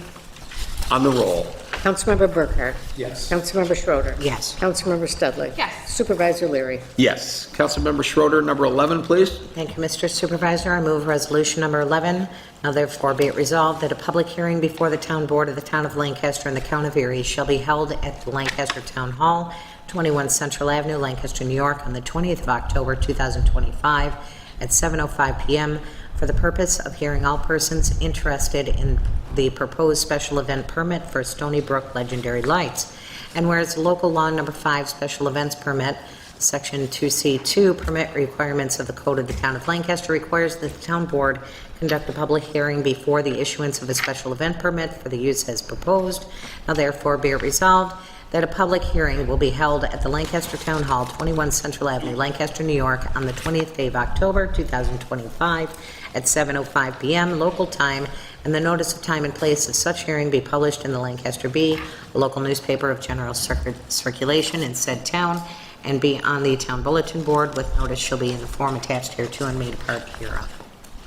On the roll? Councilmember Burkhart? Yes. Councilmember Schroeder? Yes. Councilmember Studley? Yes. Supervisor Leary? Yes. Councilmember Schroeder, number 11, please. Thank you, Mr. Supervisor. I move resolution number 11. Now therefore be it resolved that a public hearing before the town board of the town of Lancaster and the Count of Erie shall be held at the Lancaster Town Hall, 21 Central Avenue, Lancaster, New York, on the 20th of October, 2025, at 7:05 p.m. for the purpose of hearing all persons interested in the proposed special event permit for Stony Brook Legendary Lights. And whereas local law number 5 special events permit, section 2C2, permit requirements of the code of the town of Lancaster requires that the town board conduct a public hearing before the issuance of a special event permit for the use as proposed. Now therefore be it resolved that a public hearing will be held at the Lancaster Town Hall, 21 Central Avenue, Lancaster, New York, on the 20th day of October, 2025, at 7:05 p.m. local time, and the notice of time and place of such hearing be published in the Lancaster Bee, a local newspaper of general circulation in said town, and be on the town bulletin board, with notice shall be in the form attached hereto and made a part hereof.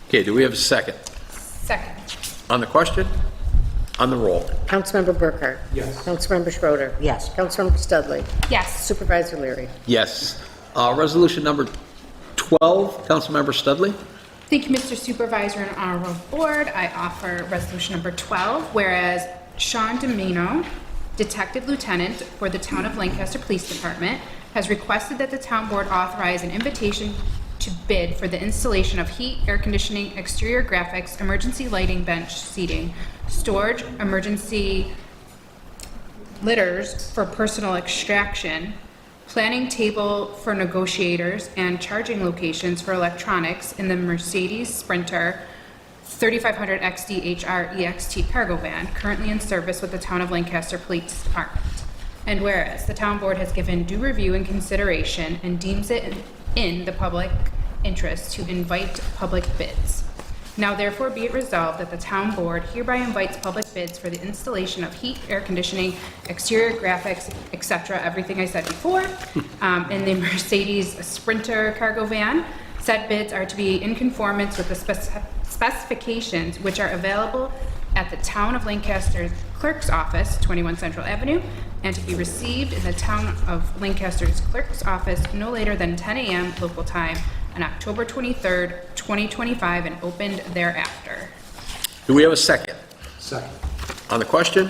Okay, do we have a second? Second. On the question? On the roll? Councilmember Burkhart? Yes. Councilmember Schroeder? Yes. Councilmember Studley? Yes. Supervisor Leary? Yes. Resolution number 12, Councilmember Studley? Thank you, Mr. Supervisor and Honorable Board. I offer resolution number 12, whereas Sean Domino, Detective Lieutenant for the Town of Lancaster Police Department, has requested that the town board authorize an invitation to bid for the installation of heat, air conditioning, exterior graphics, emergency lighting, bench seating, storage, emergency litters for personal extraction, planning table for negotiators, and charging locations for electronics in the Mercedes Sprinter 3500 XD HR EXT cargo van currently in service with the Town of Lancaster Police Department. And whereas the town board has given due review and consideration and deems it in the public interest to invite public bids. Now therefore be it resolved that the town board hereby invites public bids for the installation of heat, air conditioning, exterior graphics, etc., everything I said before, in the Mercedes Sprinter cargo van. Said bids are to be in conformance with the specifications which are available at the Town of Lancaster's Clerk's Office, 21 Central Avenue, and to be received in the Town of Lancaster's Clerk's Office no later than 10 a.m. local time on October 23rd, 2025, and opened thereafter. Do we have a second? Second. On the question?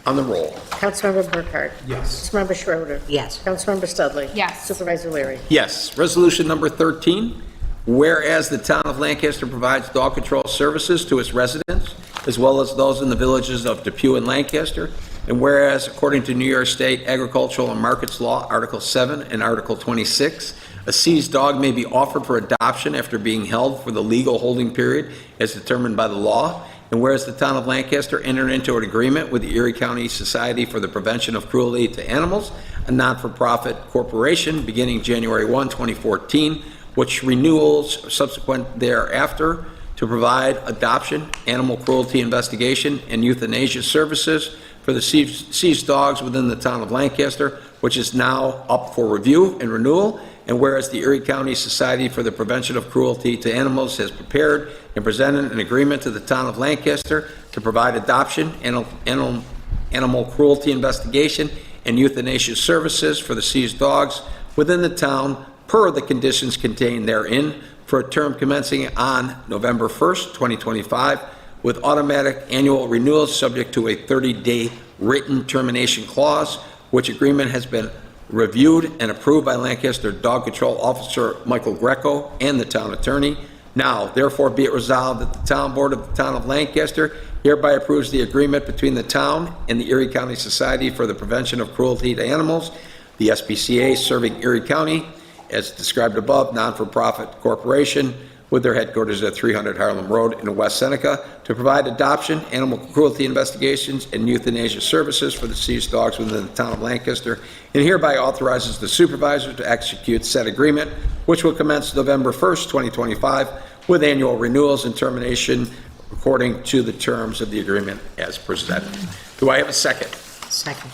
On the roll? Councilmember Burkhart? Yes. Councilmember Schroeder? Yes. Councilmember Studley? Yes. Supervisor Leary? Yes. Resolution number 13, whereas the Town of Lancaster provides dog control services to its residents, as well as those in the villages of Depew and Lancaster, and whereas, according to New York State Agricultural and Markets Law, Article 7 and Article 26, a seized dog may be offered for adoption after being held for the legal holding period as determined by the law, and whereas the Town of Lancaster entered into an agreement with the Erie County Society for the Prevention of Cruelty to Animals, a not-for-profit corporation, beginning January 1, 2014, which renewals subsequent thereafter to provide adoption, animal cruelty investigation, and euthanasia services for the seized dogs within the Town of Lancaster, which is now up for review and renewal. And whereas the Erie County Society for the Prevention of Cruelty to Animals has prepared and presented an agreement to the Town of Lancaster to provide adoption, animal cruelty investigation, and euthanasia services for the seized dogs within the town per the conditions contained therein for a term commencing on November 1st, 2025, with automatic annual renewals subject to a 30-day written termination clause, which agreement has been reviewed and approved by Lancaster Dog Control Officer Michael Greco and the town attorney. Now, therefore, be it resolved that the town board of the Town of Lancaster hereby approves the agreement between the town and the Erie County Society for the Prevention of Cruelty to Animals, the SPCA serving Erie County, as described above, non-for-profit corporation with their headquarters at 300 Harlem Road in West Seneca, to provide adoption, animal cruelty investigations, and euthanasia services for the seized dogs within the Town of Lancaster, and hereby authorizes the supervisor to execute said agreement, which will commence November 1st, 2025, with annual renewals and termination according to the terms of the agreement as presented. Do I have a second? Second.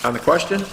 On the question?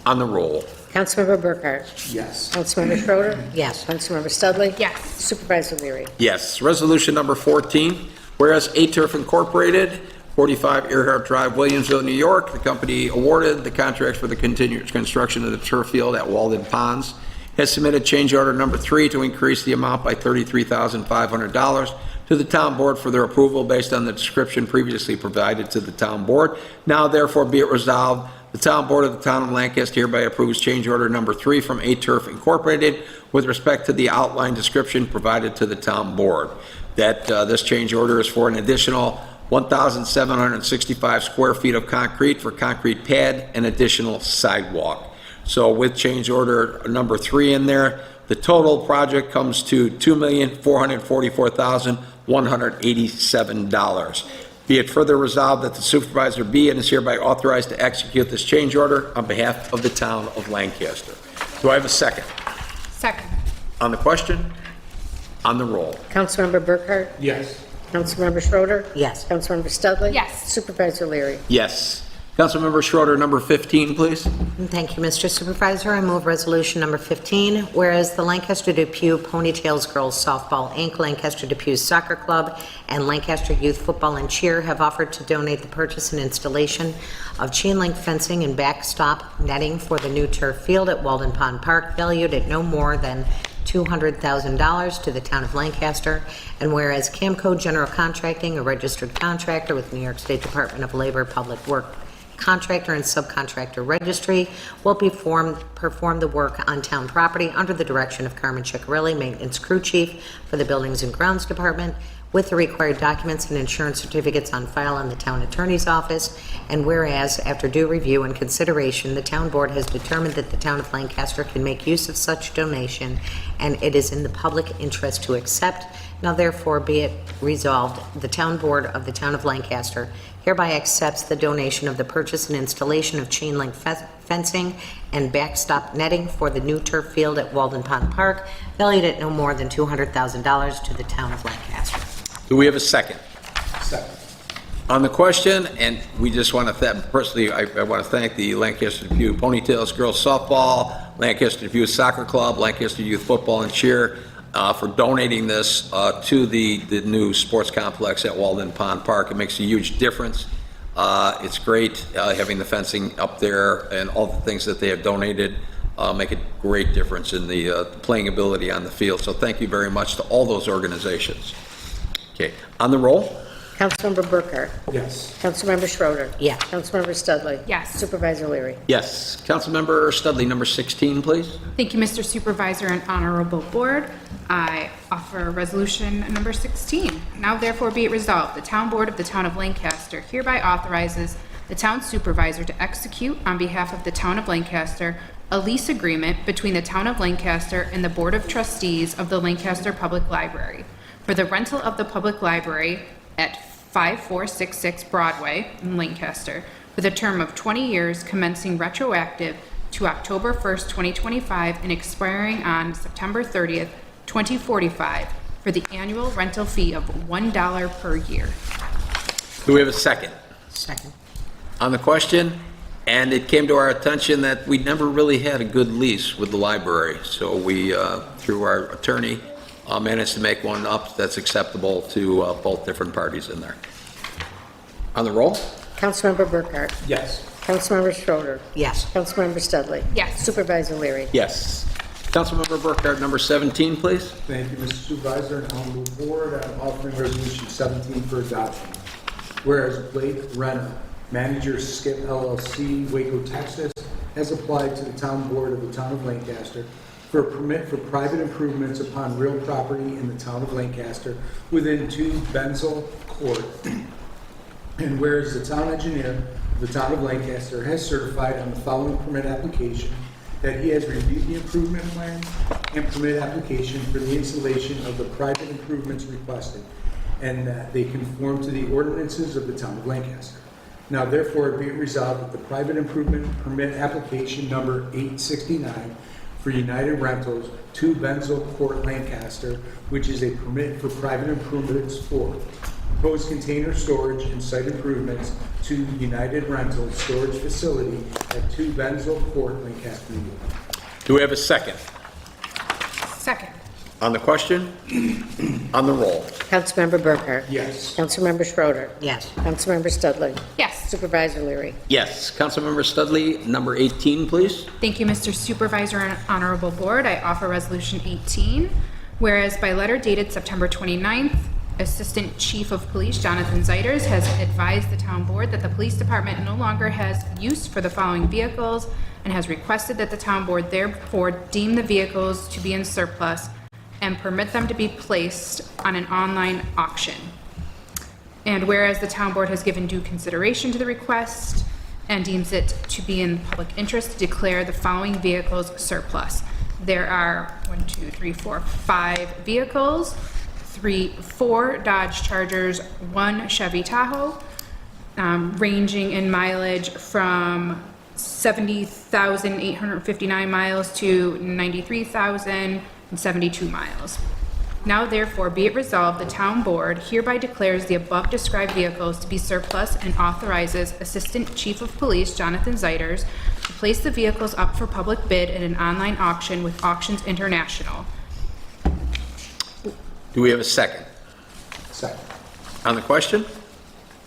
On the roll? Councilmember Burkhart? Yes. Councilmember Schroeder? Yes. Councilmember Studley? Yes. Supervisor Leary? Yes. Resolution number 14, whereas A-Turf Incorporated, 45 Earhart Drive, Williamsville, New York, the company awarded the contracts for the continued construction of the turf field at Walden Ponds, has submitted change order number 3 to increase the amount by $33,500 to the town board for their approval based on the description previously provided to the town board. Now therefore be it resolved, the town board of the Town of Lancaster hereby approves change order number 3 from A-Turf Incorporated with respect to the outline description provided to the town board. That this change order is for an additional 1,765 square feet of concrete for concrete pad and additional sidewalk. So with change order number 3 in there, the total project comes to $2,444,187. Be it further resolved that the supervisor be and is hereby authorized to execute this change order on behalf of the town of Lancaster. Do I have a second? Second. On the question? On the roll? Councilmember Burkhart? Yes. Councilmember Schroeder? Yes. Councilmember Studley? Yes. Supervisor Leary? Yes. Councilmember Schroeder, number 15, please. Thank you, Mr. Supervisor. I move resolution number 15, whereas the Lancaster Depew Ponytails Girls Softball Inc., Lancaster Depew Soccer Club, and Lancaster Youth Football and Cheer have offered to donate the purchase and installation of chain link fencing and backstop netting for the new turf field at Walden Pond Park, valued at no more than $200,000 to the town of Lancaster, and whereas Camco General Contracting, a registered contractor with New York State Department of Labor Public Work Contractor and Subcontractor Registry, will perform the work on town property under the direction of Carmen Ciccarelli, Maintenance Crew Chief for the Buildings and Grounds Department, with the required documents and insurance certificates on file in the town attorney's office. And whereas, after due review and consideration, the town board has determined that the town of Lancaster can make use of such donation, and it is in the public interest to accept. Now therefore be it resolved, the town board of the town of Lancaster hereby accepts the donation of the purchase and installation of chain link fencing and backstop netting for the new turf field at Walden Pond Park, valued at no more than $200,000 to the town of Lancaster. Do we have a second? Second. On the question, and we just want to thank, personally, I want to thank the Lancaster Depew Ponytails Girls Softball, Lancaster Depew Soccer Club, Lancaster Youth Football and Cheer for donating this to the new sports complex at Walden Pond Park. It makes a huge difference. It's great having the fencing up there, and all the things that they have donated make a great difference in the playing ability on the field. So thank you very much to all those organizations. Okay, on the roll? Councilmember Burkhart? Yes. Councilmember Schroeder? Yes. Councilmember Studley? Yes. Supervisor Leary? Yes. Councilmember Studley, number 16, please. Thank you, Mr. Supervisor and Honorable Board. I offer resolution number 16. Now therefore be it resolved, the town board of the town of Lancaster hereby authorizes the town supervisor to execute on behalf of the town of Lancaster a lease agreement between the town of Lancaster and the Board of Trustees of the Lancaster Public Library for the rental of the public library at 5466 Broadway in Lancaster with a term of 20 years commencing retroactive to October 1st, 2025 and expiring on September 30th, 2045 for the annual rental fee of $1 per year. Do we have a second? Second. On the question, and it came to our attention that we never really had a good lease with the library, so we, through our attorney, managed to make one up that's acceptable to both different parties in there. On the roll? Councilmember Burkhart? Yes. Councilmember Schroeder? Yes. Councilmember Studley? Yes. Supervisor Leary? Yes. Councilmember Burkhart, number 17, please. Thank you, Mr. Supervisor and Honorable Board. I'm offering Resolution 17 for adoption. Whereas Blake Renna, manager Skip LLC, Waco, Texas, has applied to the town board of the town of Lancaster for a permit for private improvements upon real property in the town of Lancaster within 2 Benzel Court. And whereas the town engineer of the town of Lancaster has certified on the following permit application that he has reviewed the improvement plan and permit application for the installation of the private improvements requested, and that they conform to the ordinances of the town of Lancaster. Now therefore be it resolved that the private improvement permit application number 869 for United Rentals, 2 Benzel Court, Lancaster, which is a permit for private improvements for proposed container storage and site improvements to United Rentals storage facility at 2 Benzel Court, Lancaster, New York. Do we have a second? Second. On the question? On the roll? Councilmember Burkhart? Yes. Councilmember Schroeder? Yes. Councilmember Studley? Yes. Supervisor Leary? Yes. Councilmember Studley, number 18, please. Thank you, Mr. Supervisor and Honorable Board. I offer Resolution 18, whereas by letter dated September 29th, Assistant Chief of Police Jonathan Zeiters has advised the town board that the police department no longer has use for the following vehicles and has requested that the town board therefore deem the vehicles to be in surplus and permit them to be placed on an online auction. And whereas the town board has given due consideration to the request and deems it to be in public interest to declare the following vehicles surplus. There are 5 vehicles, 4 Dodge Chargers, 1 Chevy Tahoe, ranging in mileage from 70,859 miles to 93,072 miles. Now therefore be it resolved, the town board hereby declares the above described vehicles to be surplus and authorizes Assistant Chief of Police Jonathan Zeiters to place the vehicles up for public bid in an online auction with Auctions International. Do we have a second? Second. On the question?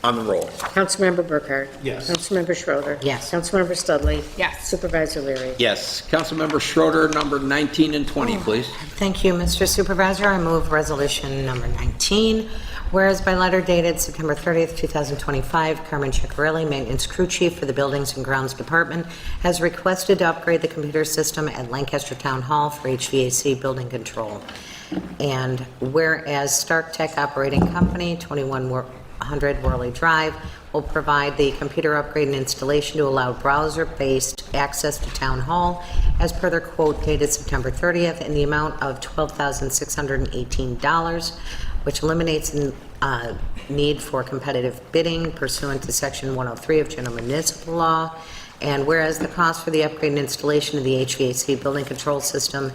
On the roll? Councilmember Burkhart? Yes. Councilmember Schroeder? Yes. Councilmember Studley? Yes. Supervisor Leary? Yes. Councilmember Schroeder, number 19 and 20, please. Thank you, Mr. Supervisor. I move resolution number 19. Whereas by letter dated September 30th, 2025, Carmen Ciccarelli, Maintenance Crew Chief for the Buildings and Grounds Department, has requested to upgrade the computer system at Lancaster Town Hall for HVAC building control. And whereas Stark Tech Operating Company, 2100 Worley Drive, will provide the computer upgrade and installation to allow browser-based access to Town Hall, as per their quote dated September 30th, in the amount of $12,618, which eliminates the need for competitive bidding pursuant to Section 103 of General Municipal Law. And whereas the cost for the upgrade and installation of the HVAC building control system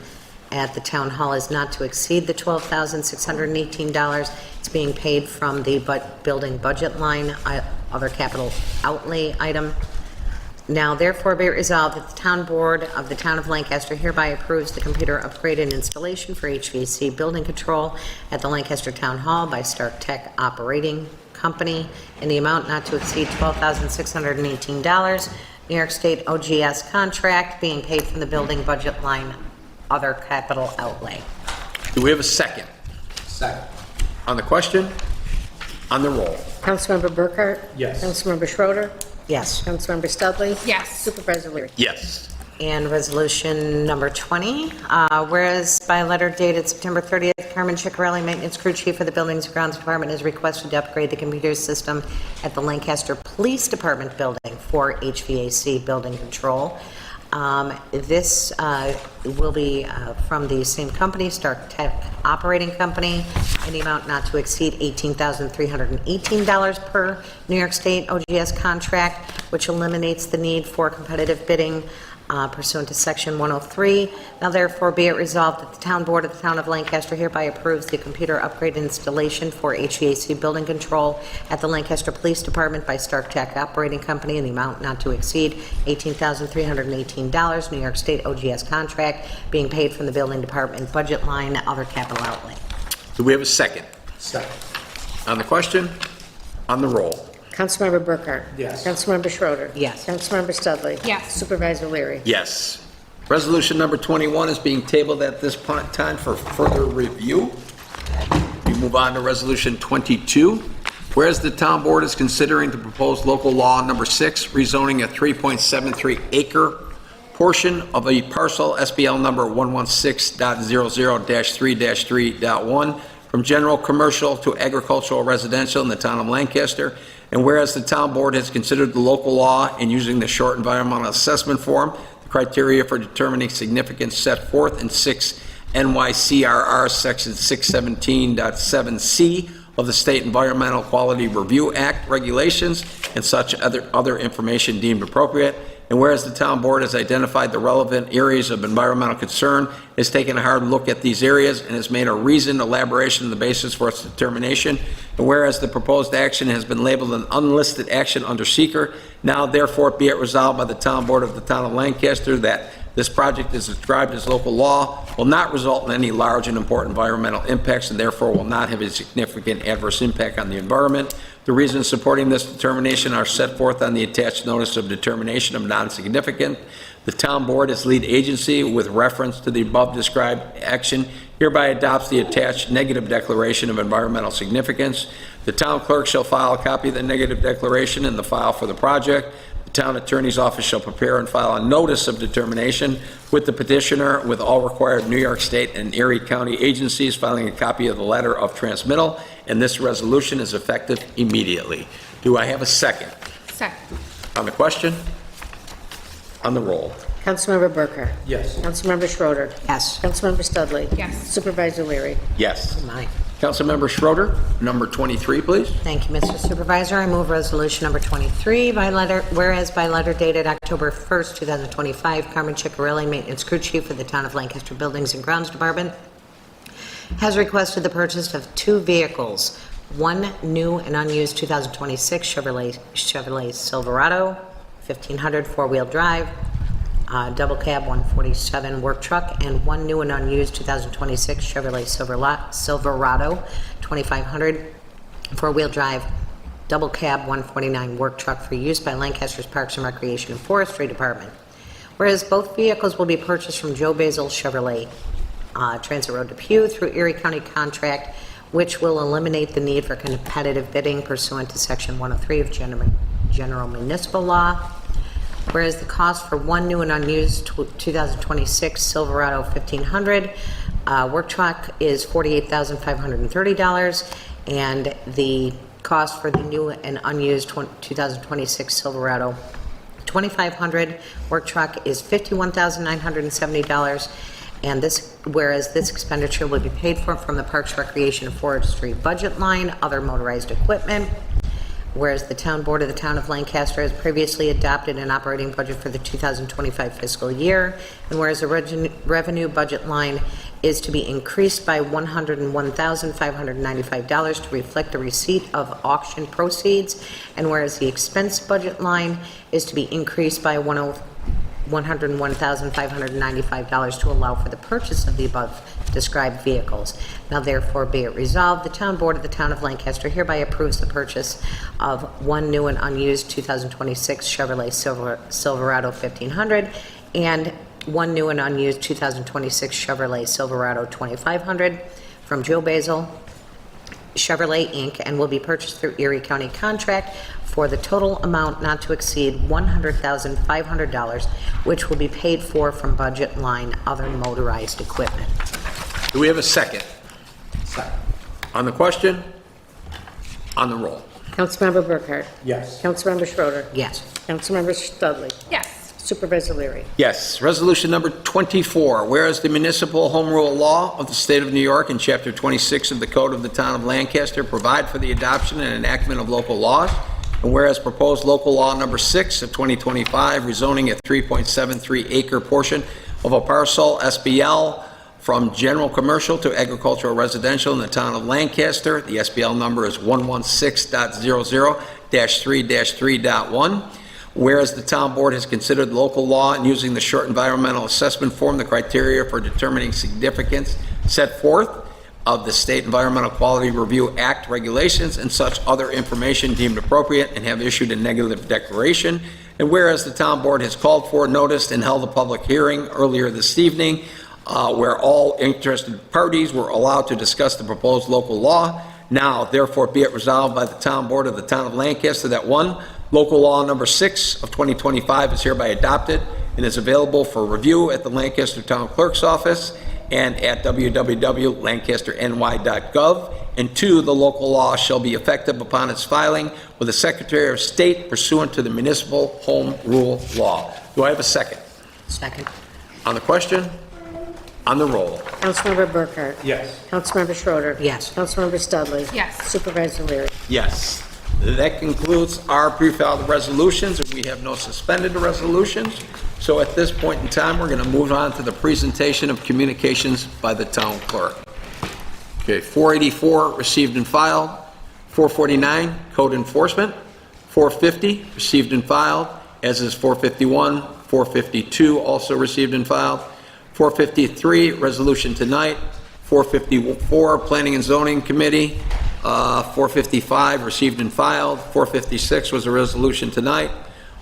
at the Town Hall is not to exceed the $12,618. It's being paid from the building budget line, other capital outlay item. Now therefore be it resolved that the Town Board of the Town of Lancaster hereby approves the computer upgrade and installation for HVAC building control at the Lancaster Town Hall by Stark Tech Operating Company in the amount not to exceed $12,618. New York State OGS contract being paid from the building budget line, other capital outlay. Do we have a second? Second. On the question? On the roll? Councilmember Burkhart? Yes. Councilmember Schroeder? Yes. Councilmember Studley? Yes. Supervisor Leary? Yes. And resolution number 20, whereas by letter dated September 30th, Carmen Ciccarelli, Maintenance Crew Chief for the Buildings and Grounds Department, has requested to upgrade the computer system at the Lancaster Police Department building for HVAC building control. This will be from the same company, Stark Tech Operating Company, in the amount not to exceed $18,318 per New York State OGS contract, which eliminates the need for competitive bidding pursuant to Section 103. Now therefore be it resolved that the Town Board of the Town of Lancaster hereby approves the computer upgrade installation for HVAC building control at the Lancaster Police Department by Stark Tech Operating Company in the amount not to exceed $18,318, New York State OGS contract, being paid from the building department budget line, other capital outlay. Do we have a second? Second. On the question? On the roll? Councilmember Burkhart? Yes. Councilmember Schroeder? Yes. Councilmember Studley? Yes. Supervisor Leary? Yes. Resolution number 21 is being tabled at this time for further review. We move on to resolution 22. Whereas the town board is considering the proposed local law number 6, rezoning a 3.73 acre portion of a parcel SBL number 116.00-3-3.1 from general commercial to agricultural residential in the town of Lancaster. And whereas the town board has considered the local law in using the short environmental assessment form, the criteria for determining significance set forth in 6 NYCRR section 617.7C of the State Environmental Quality Review Act regulations and such other information deemed appropriate. And whereas the town board has identified the relevant areas of environmental concern, has taken a hard look at these areas and has made a reasoned elaboration of the basis for its determination. And whereas the proposed action has been labeled an unlisted action under seeker, now therefore be it resolved by the town board of the town of Lancaster that this project is described as local law, will not result in any large and important environmental impacts, and therefore will not have a significant adverse impact on the environment. The reasons supporting this determination are set forth on the attached notice of determination of non-significant. The town board, as lead agency with reference to the above described action, hereby adopts the attached negative declaration of environmental significance. The town clerk shall file a copy of the negative declaration in the file for the project. The town attorney's office shall prepare and file a notice of determination with the petitioner with all required New York State and Erie County agencies filing a copy of the letter of transmittal, and this resolution is effective immediately. Do I have a second? Second. On the question? On the roll? Councilmember Burkhart? Yes. Councilmember Schroeder? Yes. Councilmember Studley? Yes. Supervisor Leary? Yes. Mine. Councilmember Schroeder, number 23, please. Thank you, Mr. Supervisor. I move resolution number 23 by letter, whereas by letter dated October 1st, 2025, Carmen Ciccarelli, Maintenance Crew Chief for the Town of Lancaster Buildings and Grounds Department, has requested the purchase of 2 vehicles, one new and unused 2026 Chevrolet Silverado 1500 four-wheel drive, double cab 147 work truck, and one new and unused 2026 Chevrolet Silverado 2500 four-wheel drive, double cab 149 work truck for use by Lancaster's Parks and Recreation and Forestry Department. Whereas both vehicles will be purchased from Joe Basil Chevrolet, Transit Road Depew through Erie County contract, which will eliminate the need for competitive bidding pursuant to Section 103 of General Municipal Law. Whereas the cost for one new and unused 2026 Silverado 1500 work truck is $48,530, and the cost for the new and unused 2026 Silverado 2500 work truck is $51,970, and whereas this expenditure will be paid for from the Parks, Recreation, and Forestry budget line, other motorized equipment. Whereas the Town Board of the Town of Lancaster has previously adopted an operating budget for the 2025 fiscal year, and whereas the revenue budget line is to be increased by $101,595 to reflect the receipt of auction proceeds, and whereas the expense budget line is to be increased by $101,595 to allow for the purchase of the above described vehicles. Now therefore be it resolved, the Town Board of the Town of Lancaster hereby approves the purchase of one new and unused 2026 Chevrolet Silverado 1500 and one new and unused 2026 Chevrolet Silverado 2500 from Joe Basil Chevrolet Inc. and will be purchased through Erie County contract for the total amount not to exceed $100,500, which will be paid for from budget line other motorized equipment. Do we have a second? Second. On the question? On the roll. Councilmember Burkhart? Yes. Councilmember Schroeder? Yes. Councilmember Studley? Yes. Supervisor Leary? Yes. Resolution number 24, whereas the municipal home rule law of the state of New York and Chapter 26 of the Code of the Town of Lancaster provide for the adoption and enactment of local laws, and whereas proposed local law number 6 of 2025, rezoning a 3.73 acre portion of a parcel SBL from general commercial to agricultural residential in the town of Lancaster. The SBL number is 116.00-3-3.1. Whereas the town board has considered local law and using the short environmental assessment form, the criteria for determining significance set forth of the State Environmental Quality Review Act regulations and such other information deemed appropriate, and have issued a negative declaration. And whereas the town board has called for, noticed, and held a public hearing earlier this evening where all interested parties were allowed to discuss the proposed local law. Now, therefore, be it resolved by the town board of the town of Lancaster that 1, local law number 6 of 2025 is hereby adopted and is available for review at the Lancaster Town Clerk's office and at www.lancasterny.gov. And 2, the local law shall be effective upon its filing with the Secretary of State pursuant to the municipal home rule law. Do I have a second? Second. On the question? On the roll. Councilmember Burkhart? Yes. Councilmember Schroeder? Yes. Councilmember Studley? Yes. Supervisor Leary? Yes. That concludes our pre-filed resolutions, and we have no suspended resolutions. So at this point in time, we're going to move on to the presentation of communications by the town clerk. Okay, 484 received and filed, 449 code enforcement, 450 received and filed, as is 451, 452 also received and filed, 453 resolution tonight, 454 planning and zoning committee, 455 received and filed, 456 was a resolution tonight,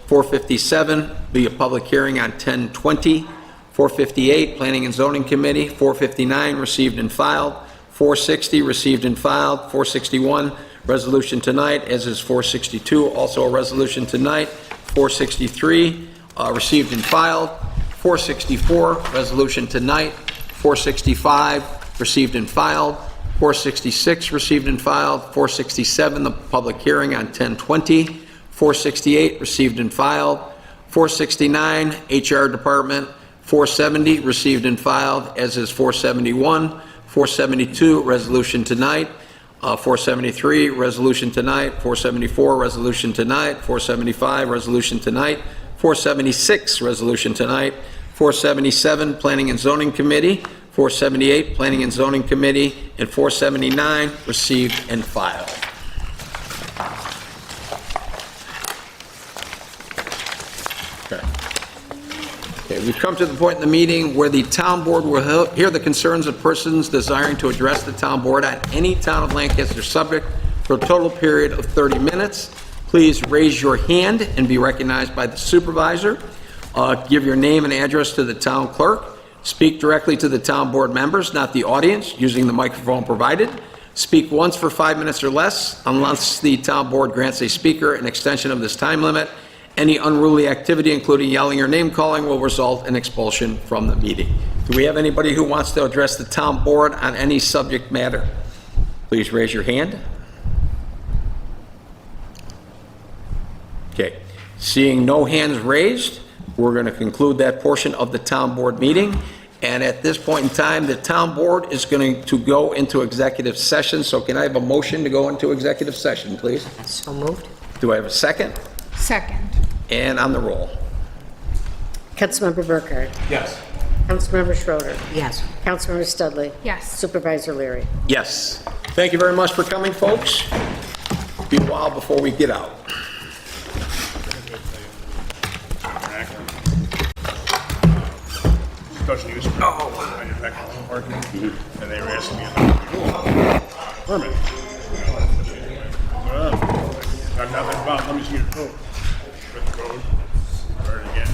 457 be a public hearing on 10/20, 458 planning and zoning committee, 459 received and filed, 460 received and filed, 461 resolution tonight, as is 462 also a resolution tonight, 463 received and filed, 464 resolution tonight, 465 received and filed, 466 received and filed, 467 the public hearing on 10/20, 468 received and filed, 469 HR department, 470 received and filed, as is 471, 472, resolution tonight. 473, resolution tonight. 474, resolution tonight. 475, resolution tonight. 476, resolution tonight. 477, Planning and Zoning Committee. 478, Planning and Zoning Committee. And 479, received and filed. Okay, we've come to the point in the meeting where the town board will hear the concerns of persons desiring to address the town board on any town of Lancaster subject for a total period of 30 minutes. Please raise your hand and be recognized by the supervisor. Give your name and address to the town clerk. Speak directly to the town board members, not the audience, using the microphone provided. Speak once for 5 minutes or less, unless the town board grants a speaker an extension of this time limit. Any unruly activity, including yelling or name-calling, will result in expulsion from the meeting. Do we have anybody who wants to address the town board on any subject matter? Please raise your hand. Okay. Seeing no hands raised, we're going to conclude that portion of the town board meeting. And at this point in time, the town board is going to go into executive session. So can I have a motion to go into executive session, please? So moved. Do I have a second? Second. And on the roll. Councilmember Burkhardt. Yes. Councilmember Schroeder. Yes. Councilmember Studley. Yes. Supervisor Leary. Yes. Thank you very much for coming, folks. Be a while before we get out. Special use manufacturing parking, and they were asking me about permit. Got nothing about, let me see your code. Got the code, start it again.